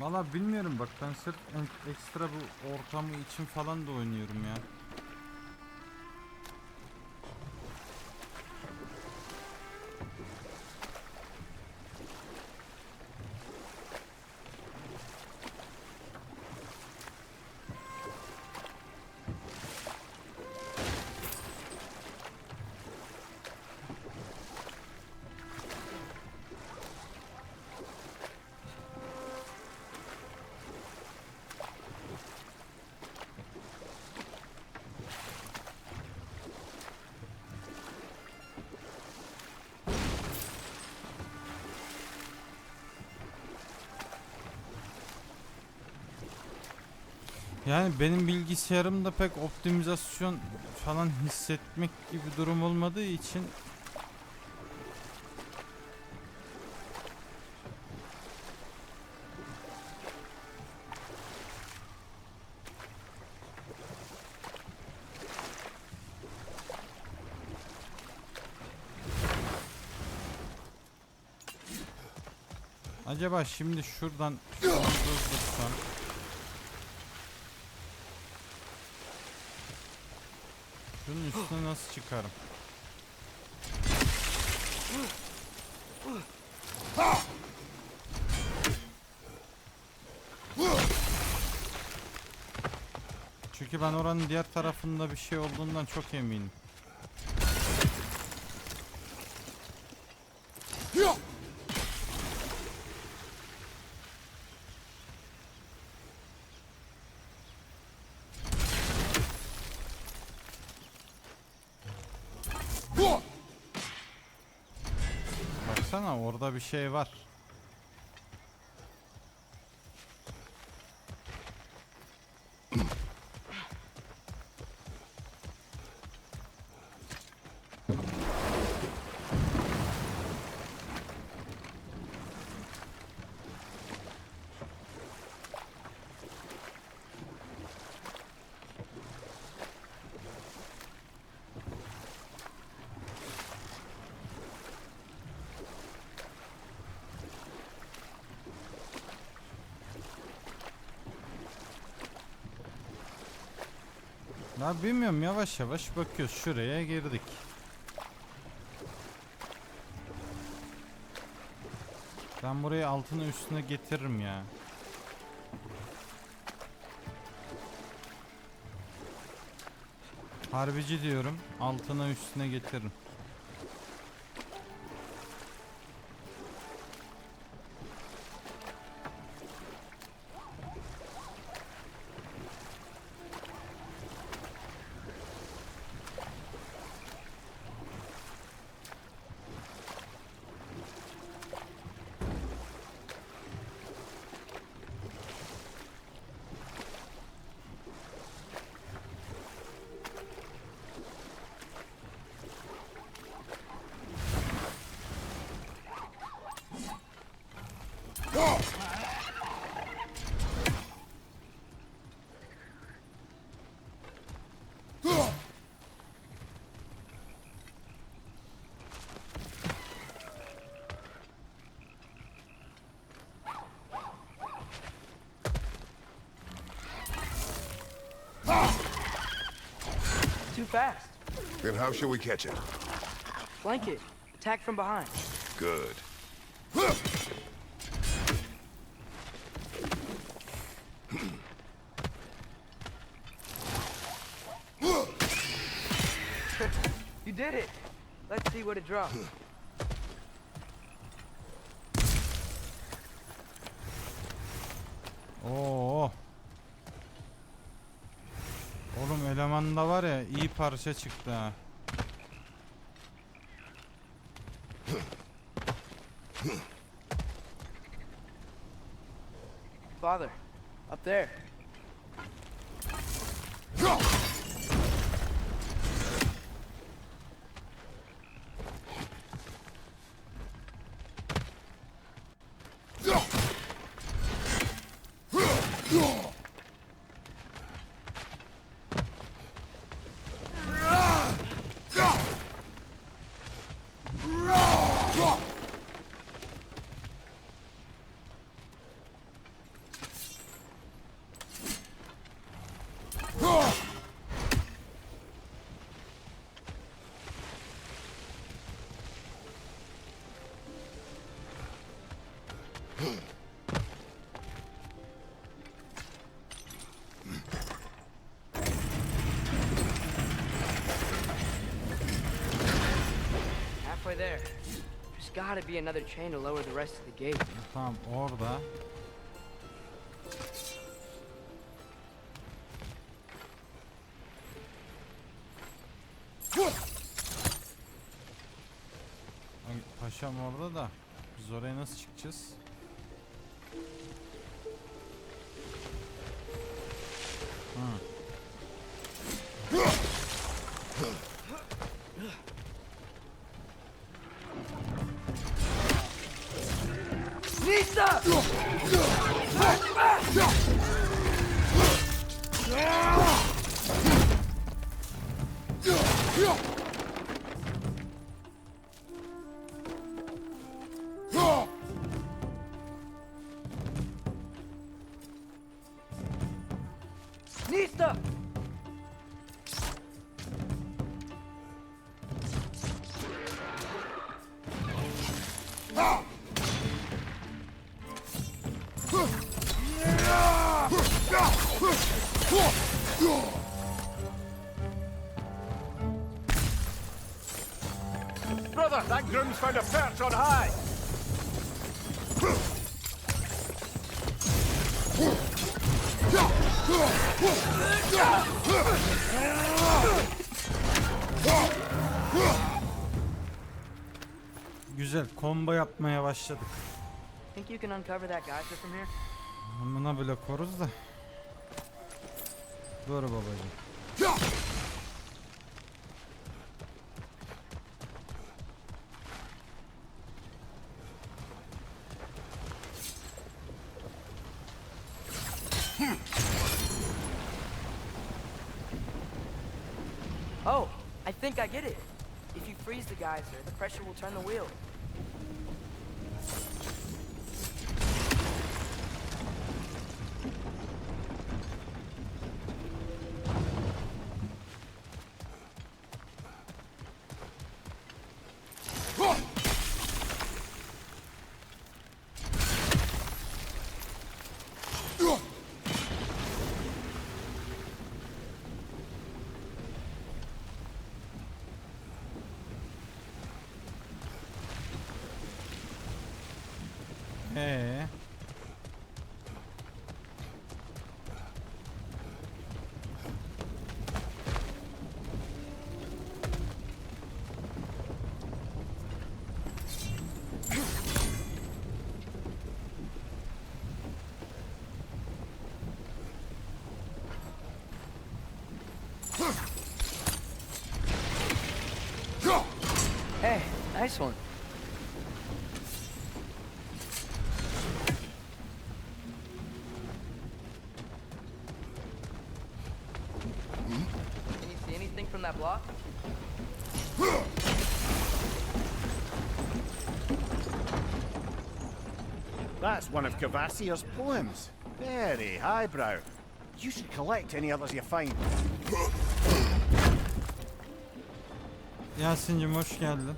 Valla bilmiyorum bak, ben sırf ekstra bu ortamı için falan da oynuyorum ya. Yani benim bilgisayarımda pek optimizasyon falan hissetmek gibi durum olmadığı için acaba şimdi şuradan durdursam şunun üstüne nasıl çıkarım? Çünkü ben oranın diğer tarafında bir şey olduğundan çok eminim. Baksana orada bir şey var. Ya bilmiyorum, yavaş yavaş bakıyoruz, şuraya girdik. Ben burayı altına üstüne getiririm ya. Harbici diyorum, altına üstüne getiririm. Too fast. Then how shall we catch it? Flank it. Attack from behind. Good. You did it. Let's see what it drops. Oo. Oğlum elemanda var ya iyi parça çıktı ha. Father, up there. Halfway there. There's gotta be another chain to lower the rest of the gate. Tamam orada. Ay, paşam orada da biz oraya nasıl çıkacağız? Nista! Nista! Brother, that groom's found a perch on high. Güzel combo yapmaya başladık. Think you can uncover that geyser from here? Amına bile koruz da. Dur babacığım. Oh, I think I get it. If you freeze the geyser, the pressure will turn the wheel. Hey, nice one. Can you see anything from that block? That's one of Cavassier's poems. Very highbrow. You should collect any others you find. Yasin'cim hoş geldin.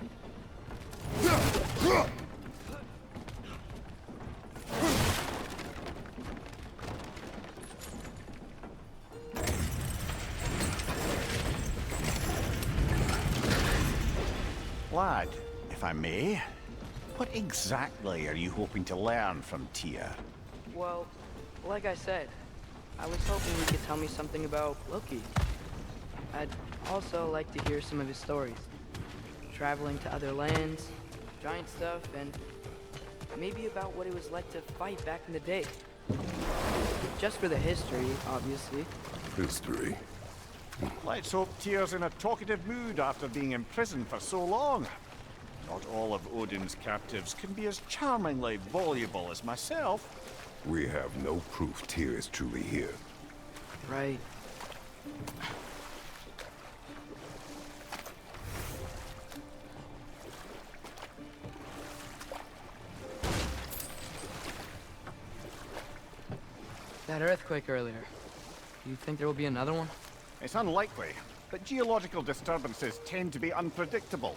Lad, if I may, what exactly are you hoping to learn from Tia? Well, Like I said, I was hoping you could tell me something about Loki. I'd also like to hear some of his stories. Traveling to other lands, giant stuff, and maybe about what it was like to fight back in the day. Just for the history, obviously. History. Let's hope Tyr's in a talkative mood after being imprisoned for so long. Not all of Odin's captives can be as charmingly voluble as myself. We have no proof Tyr is truly here. Right. That earthquake earlier. Do you think there will be another one? It's unlikely, but geological disturbances tend to be unpredictable.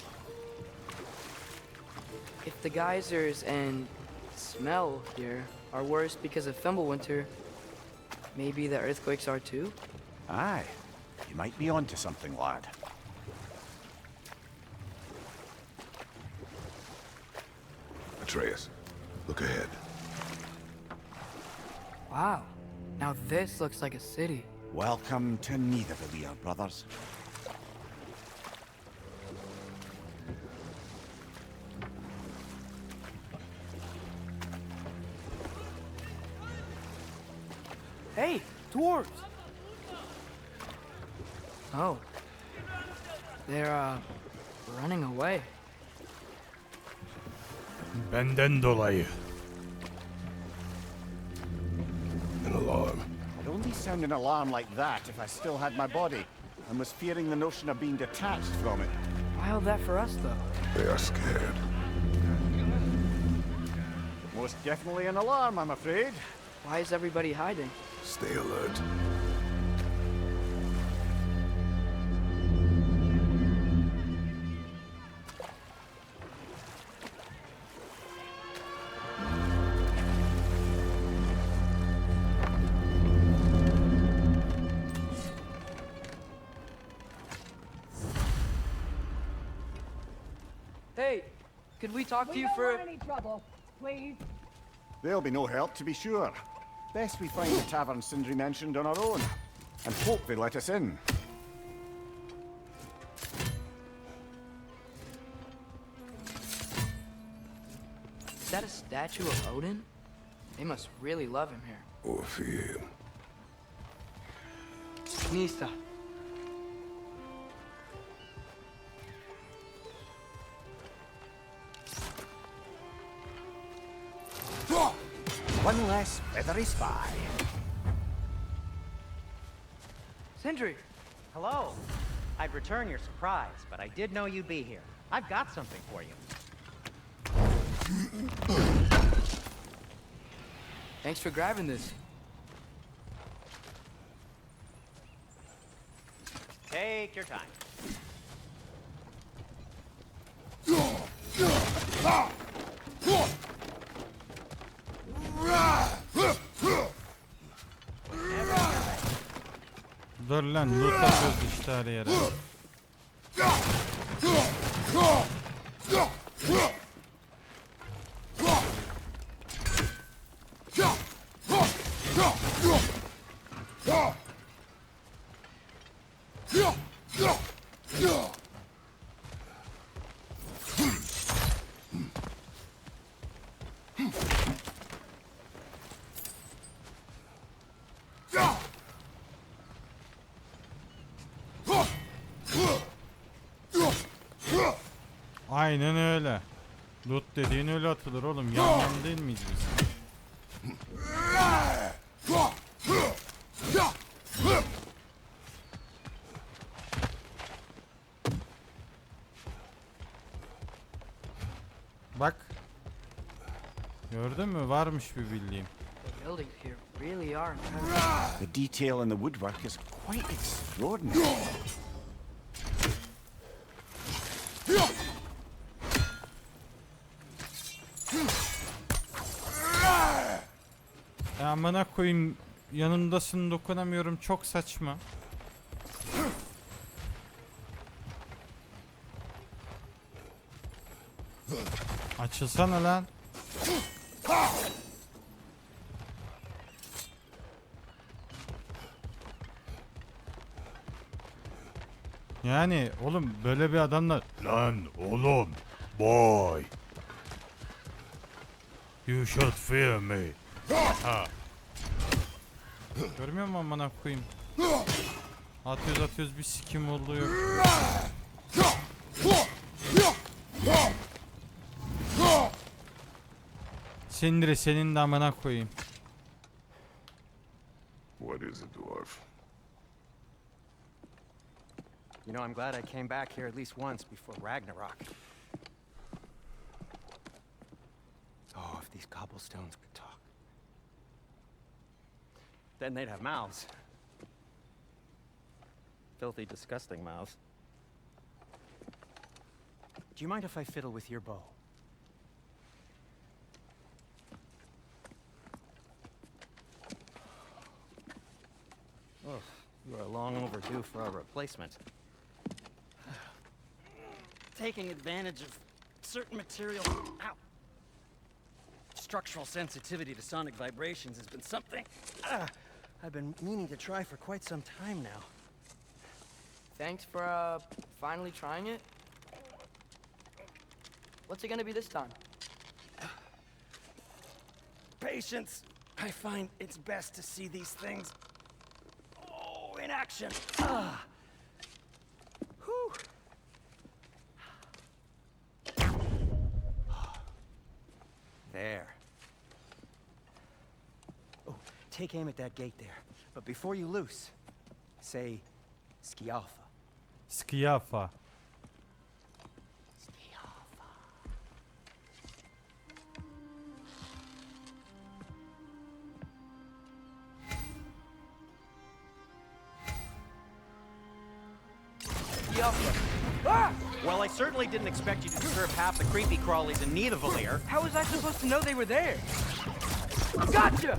If the geysers and smell here are worse because of Fimbulwinter, maybe the earthquakes are too? Aye, you might be onto something, lad. Atreus, look ahead. Wow. Now this looks like a city. Welcome to Nidavellir, brothers. Hey, dwarves! Oh. They're, running away. Benden dolayı. An alarm. I'd only sound an alarm like that if I still had my body, and was fearing the notion of being detached from it. Why all that for us, though? They are scared. Most definitely an alarm, I'm afraid. Why is everybody hiding? Stay alert. Hey, could we talk to you for... any trouble, please. There'll be no help, to be sure. Best we find the tavern Sindri mentioned on our own, and hope they let us in. Is that a statue of Odin? They must really love him here. Or fear him. Nista. One less feathery spy. Sindri! Hello. I'd return your surprise, but I did know you'd be here. I've got something for you. Thanks for grabbing this. Take your time. Dur lan loot atıyoruz işte her yere. Aynen öyle. Loot dediğin öyle atılır oğlum. Yan yan değil miyiz biz? Bak. Gördün mü? Varmış bir bildiğim. The buildings here really are impressive. The detail in the woodwork is quite extraordinary. Amına koyayım, yanındasın dokunamıyorum, çok saçma. Açılsana lan. Yani oğlum böyle bir adamla Lan oğlum. Boy. You should fear me. görmüyor musun amına koyayım? Atıyoruz bir sikim oluyor. Senin de amına koyayım. What is it, dwarf? You know, I'm glad I came back here at least once before Ragnarok. Oh, if these cobblestones could talk. Then they'd have mouths. Filthy, disgusting mouths. Do you mind if I fiddle with your bow? Oh, you are long overdue for a replacement. Taking advantage of certain materials. Ow. Structural sensitivity to sonic vibrations has been something I've been meaning to try for quite some time now. Thanks for, finally trying it. What's it gonna be this time? Patience. I find it's best to see these things, in action. Whew. There. Oh, take aim at that gate there. But before you loose, say, Skialfa. Skiyafa. Well, I certainly didn't expect you to disturb half the creepy crawlies in Nidavellir. How was I supposed to know they were there? Gotcha!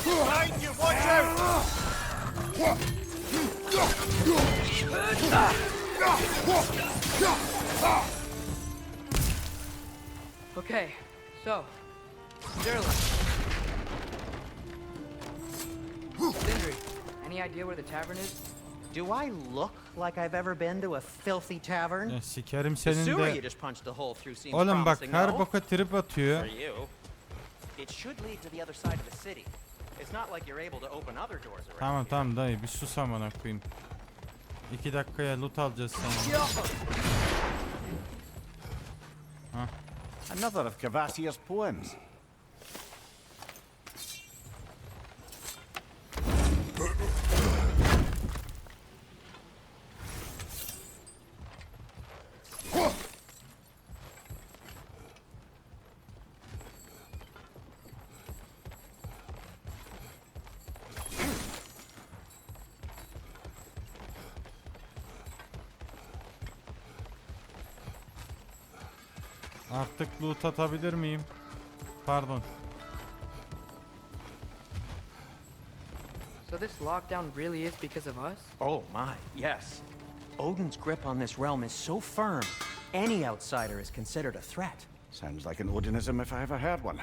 Behind you, watch out! Okay, so, Sterling. Sindri, any idea where the tavern is? Do I look like I've ever been to a filthy tavern? Ya sikerim The senin sewer you de. just punched a hole through seems Oğlum bak promising, her no? boka trip atıyor. For you. It should lead to the other side of the city. It's not like you're able to open other doors around Tamam here. tamam dayı bir sus amına koyayım. 2 dakikaya loot alacağız sana. Another of Cavassier's poems. Artık loot atabilir miyim? Pardon. So this lockdown really is because of us? Oh my, yes. Odin's grip on this realm is so firm, any outsider is considered a threat. Sounds like an Odinism if I ever heard one.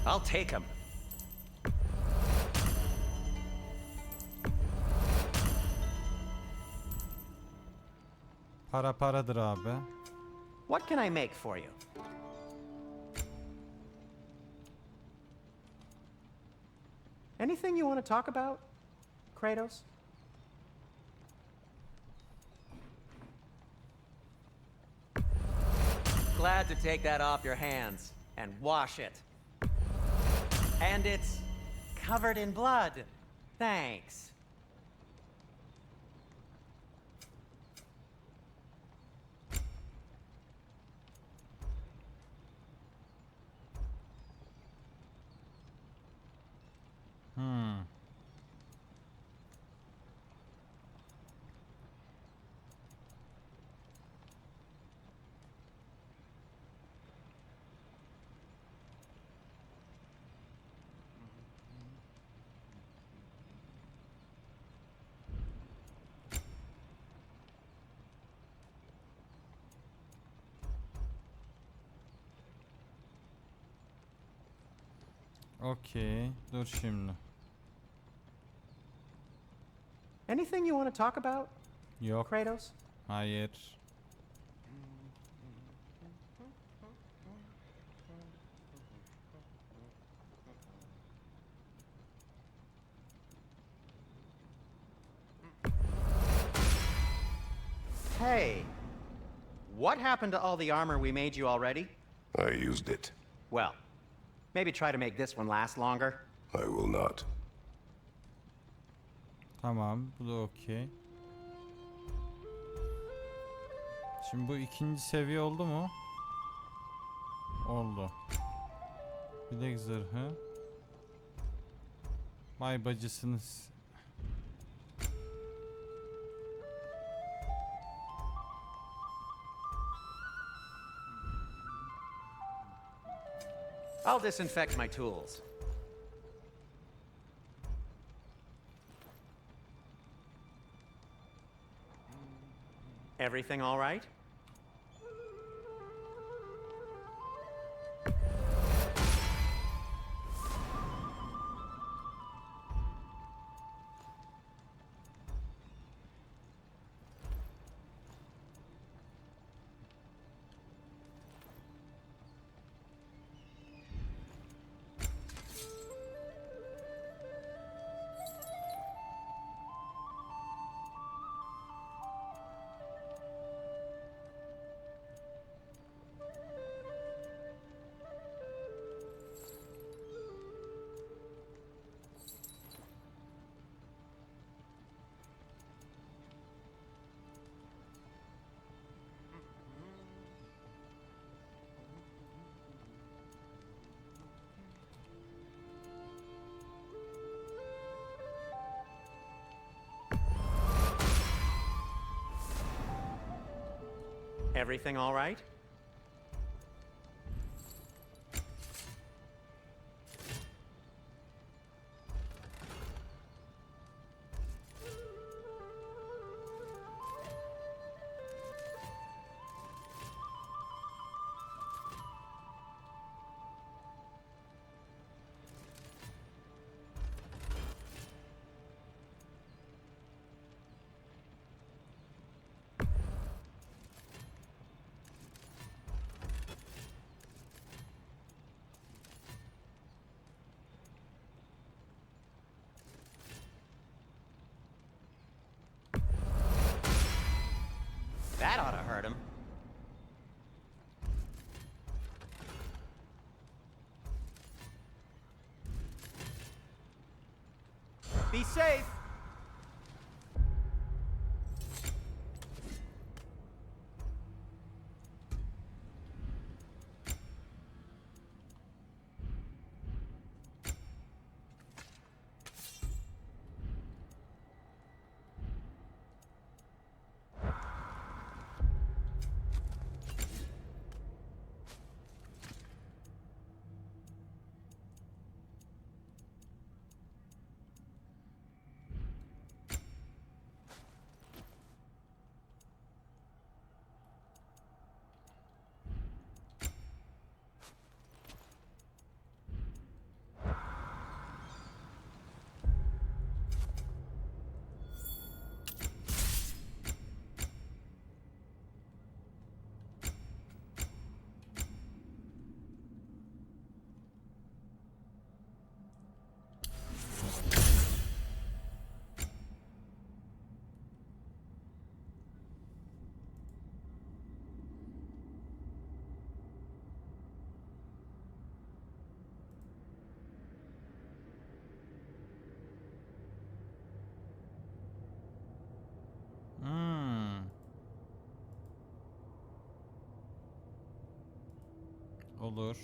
I'll take him. Para paradır abi. What can I make for you? Anything you want to talk about, Kratos? Glad to take that off your hands and wash it. And it's covered in blood. Thanks. Okey. Dur şimdi. Anything you want to talk about, Yok. Kratos? Hayır. Hey, what happened to all the armor we made you already? I used it. Well, maybe try to make this one last longer. I will not. Tamam. Bu da okey. Şimdi bu ikinci seviye oldu mu? Oldu. Bilek zırhı. Vay bacısınız. I'll disinfect my tools. Everything all right? Everything all right? That ought to hurt him. Be safe. Olur.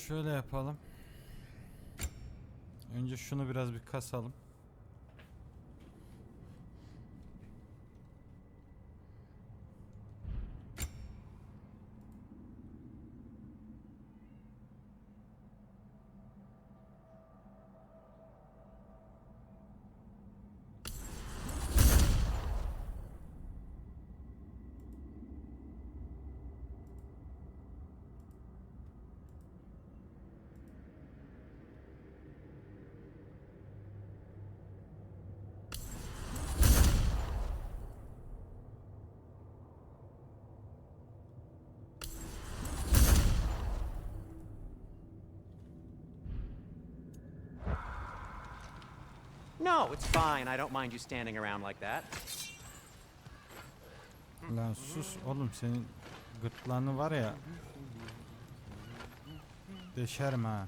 Şöyle yapalım. Önce şunu biraz bir kasalım. No, it's fine. I don't mind you standing around like that. Lan sus oğlum, senin gırtlağını var ya. Deşerim ha.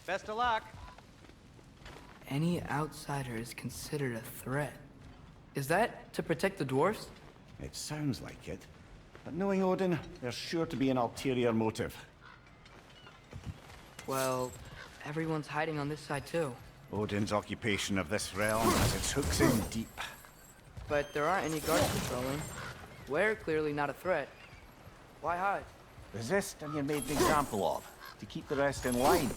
Best of luck. Any outsider is considered a threat. Is that to protect the dwarfs? It sounds like it. But knowing Odin, there's sure to be an ulterior motive. Well, everyone's hiding on this side too. Odin's occupation of this realm has its hooks in deep. But there aren't any guards patrolling. We're clearly not a threat. Why hide? Resist and you're made an example of, to keep the rest in line.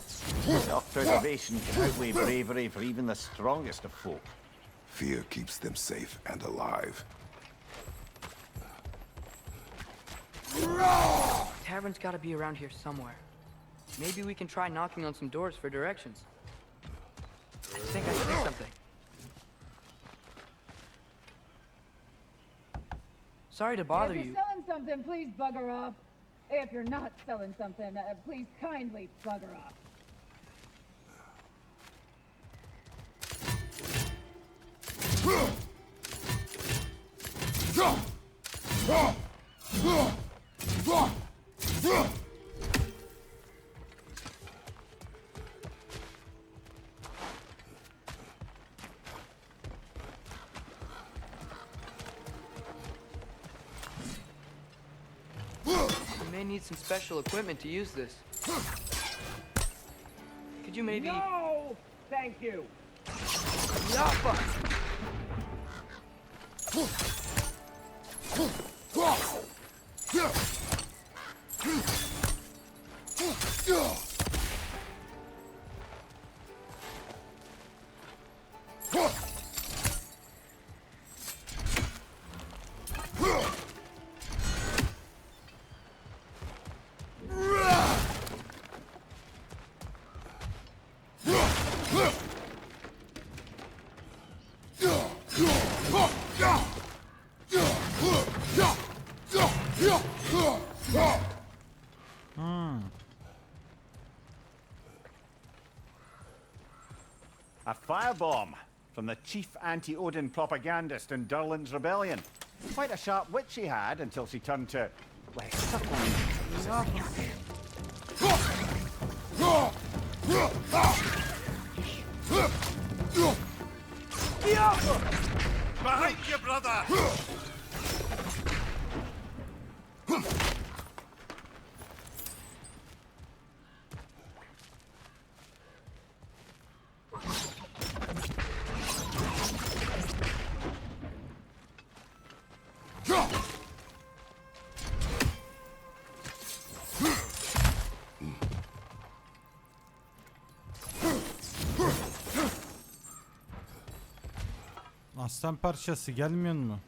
Self-preservation can outweigh bravery for even the strongest of folk. Fear keeps them safe and alive. Tavern's gotta be around here somewhere. Maybe we can try knocking on some doors for directions. I think I see something. Sorry to bother If you. you're selling something, please bugger off. If you're not selling something, please kindly bugger off. We may need some special equipment to use this. Could you maybe... No! Thank you! Yappa! A firebomb from the chief anti-Odin propagandist in Durlin's rebellion. Quite a sharp wit she had until she turned to, well, suckling. Behind you, brother! Aslan parçası gelmiyor mu?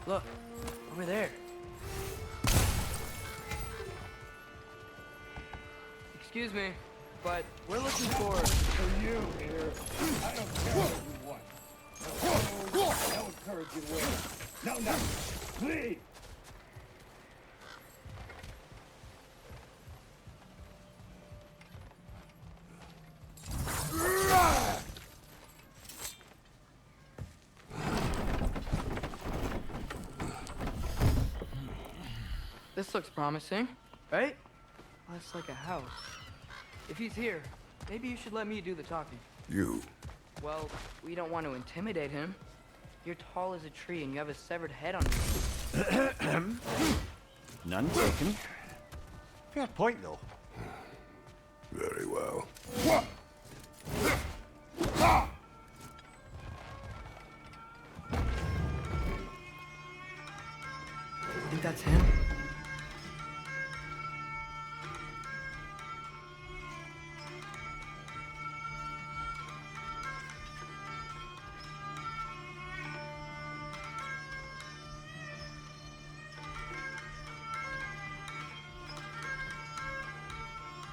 Look, over there. Excuse me, but we're looking for You here. I don't care what you want. I'll encourage you to win. No, please. This looks promising, right? Less like a house. If he's here, maybe you should let me do the talking. You. Well, we don't want to intimidate him. You're tall as a tree and you have a severed head on you. None taken. Fair point, though. Very well. I think that's him.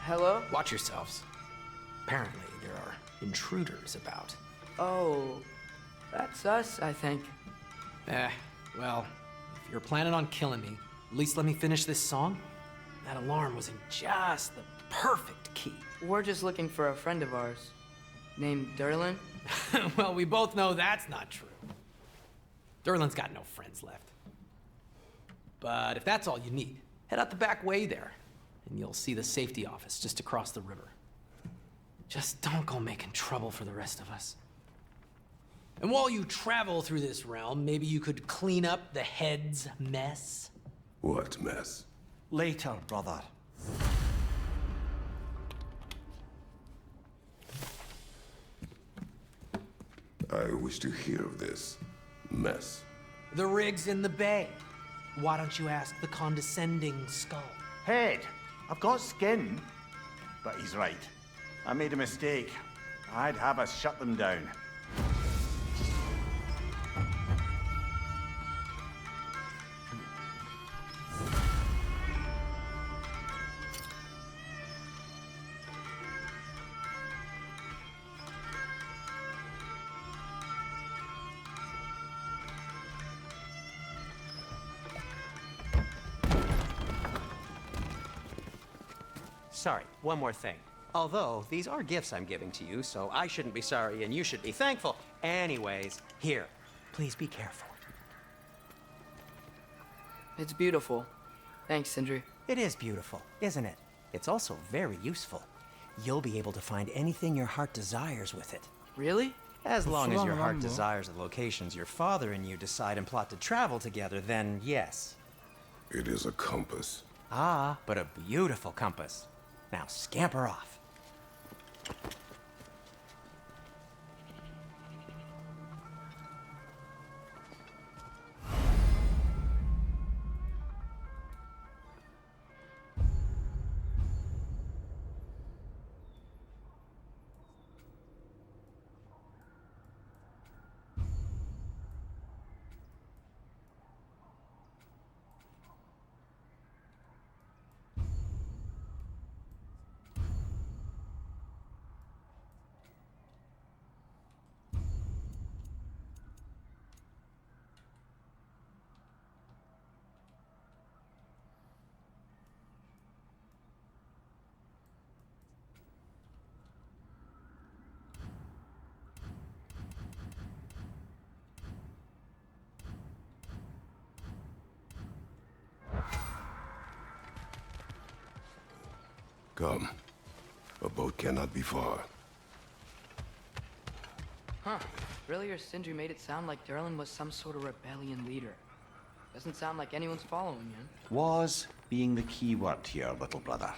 Hello? Watch yourselves. Apparently, there are intruders about. Oh, that's us, I think. Well, if you're planning on killing me, at least let me finish this song. That alarm was in just the perfect key. We're just looking for a friend of ours named Derlin. Well, we both know that's not true. Derlin's got no friends left. But if that's all you need, head out the back way there, and you'll see the safety office just across the river. Just don't go making trouble for the rest of us. And while you travel through this realm, maybe you could clean up the head's mess? What mess? Later, brother. I wish to hear of this mess. The rig's in the bay. Why don't you ask the condescending skull? Head, I've got skin. But he's right. I made a mistake. I'd have us shut them down. Sorry, one more thing. Although, these are gifts I'm giving to you, so I shouldn't be sorry and you should be thankful. Anyways, here, please be careful. It's beautiful. Thanks, Sindri. It is beautiful, isn't it? It's also very useful. You'll be able to find anything your heart desires with it. Really? As long as your heart Rambo. desires the locations your father and you decide and plot to travel together, then yes. It is a compass. Ah, but a beautiful compass. Now scamper off. Come. A boat cannot be far. Huh. Earlier, Sindri made it sound like Derlin was some sort of rebellion leader. Doesn't sound like anyone's following him. Was being the key word here, little brother.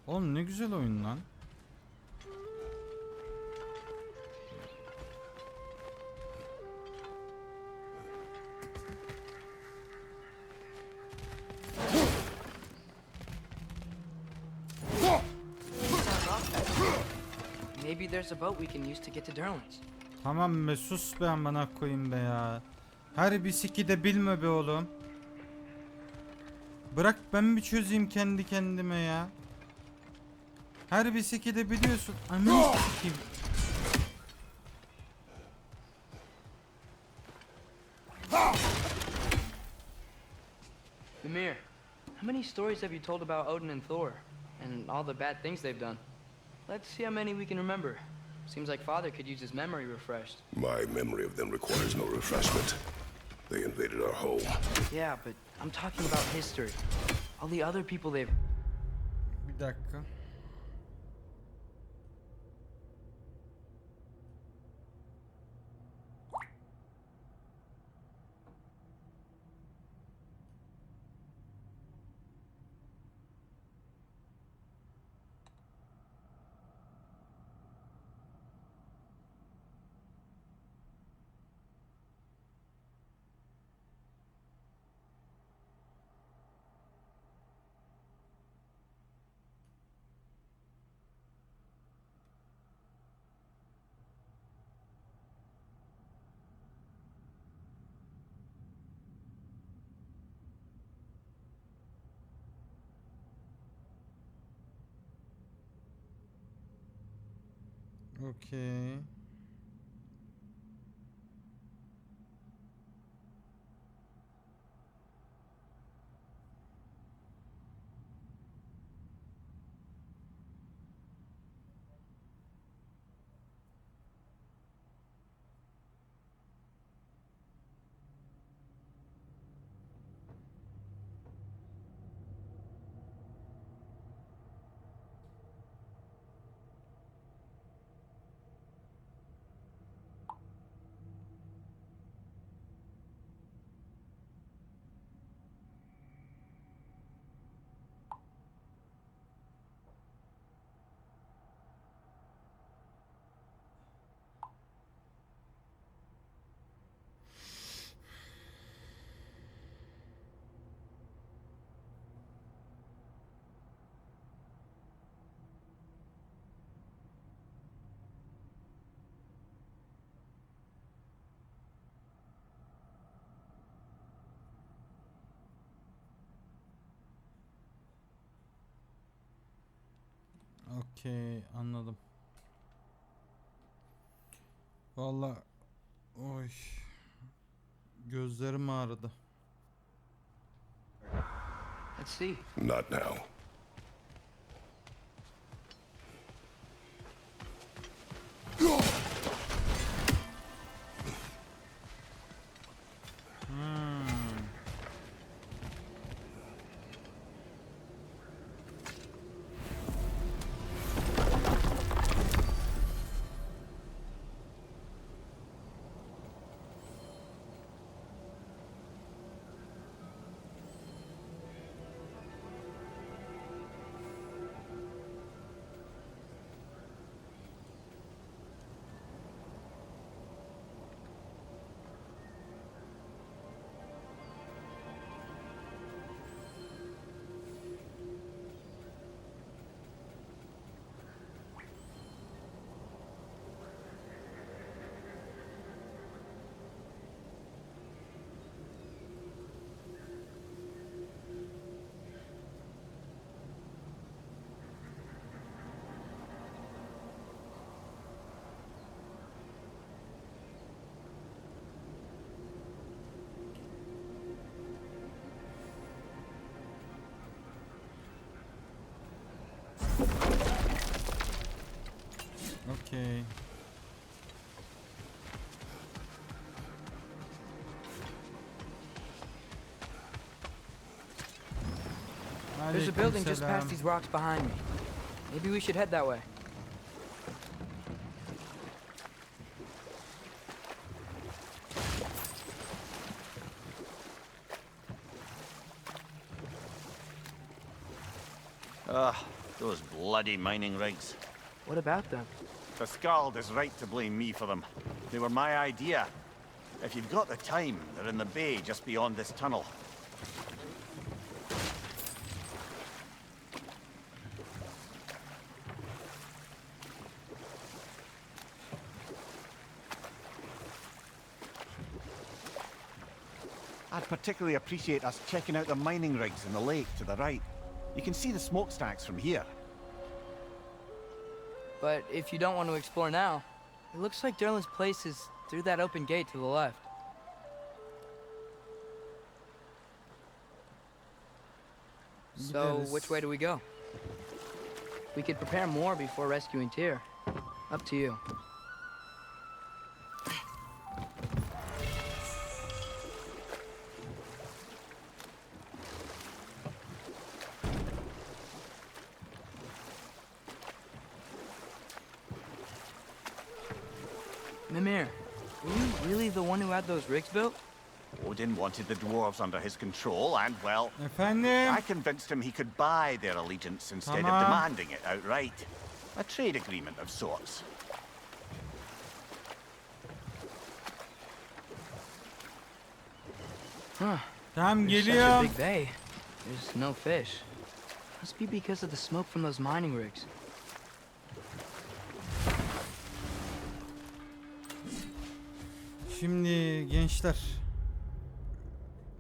Oğlum ne güzel oyun lan. Maybe there's a boat we can use to get to Durlan's. Tamam be, sus be amına koyayım be ya. Her bir siki de bilme be oğlum. Bırak ben bir çözeyim kendi kendime ya. Her bir siki de biliyorsun. Ananı sikeyim. Mimir, how many stories have you told about Odin and Thor? And all the bad things they've done? Let's see how many we can remember. Seems like Father could use his memory refreshed. My memory of them requires no refreshment. They invaded our home. Yeah, but I'm talking about history. All the other people they've... Bir dakika. Okay. Okey, anladım. Vallahi oy, gözlerim ağrıdı. Let's see. Not now. Okay. There's a building just Aleykümselam. past these rocks behind me. Maybe we should head that way. Ugh, those bloody mining rigs. What about them? The Skald is right to blame me for them. They were my idea. If you've got the time, they're in the bay just beyond this tunnel. I'd particularly appreciate us checking out the mining rigs in the lake to the right. You can see the smokestacks from here. But if you don't want to explore now, it looks like Derlin's place is through that open gate to the left. So, Gideriz. which way do we go? We could prepare more before rescuing Tyr. Up to you. Mimir, were you really the one who had those rigs built? Odin wanted the dwarves under his control, and, well, Efendim? I convinced him he could buy their allegiance instead of Tamam. demanding it outright. A trade agreement of sorts. Huh. Tamam There's such a geliyorum. big bay. There's no fish. Must be because of the smoke from those mining rigs. Şimdi gençler,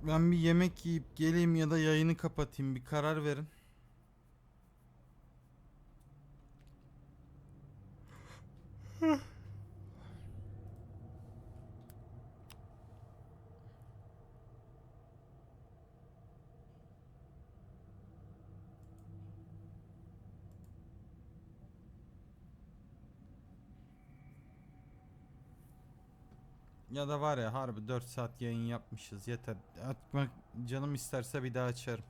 ben bir yemek yiyip geleyim ya da yayını kapatayım, bir karar verin. Ya da var ya, harbi 4 saat yayın yapmışız, yeter. Atmak canım isterse bir daha açarım.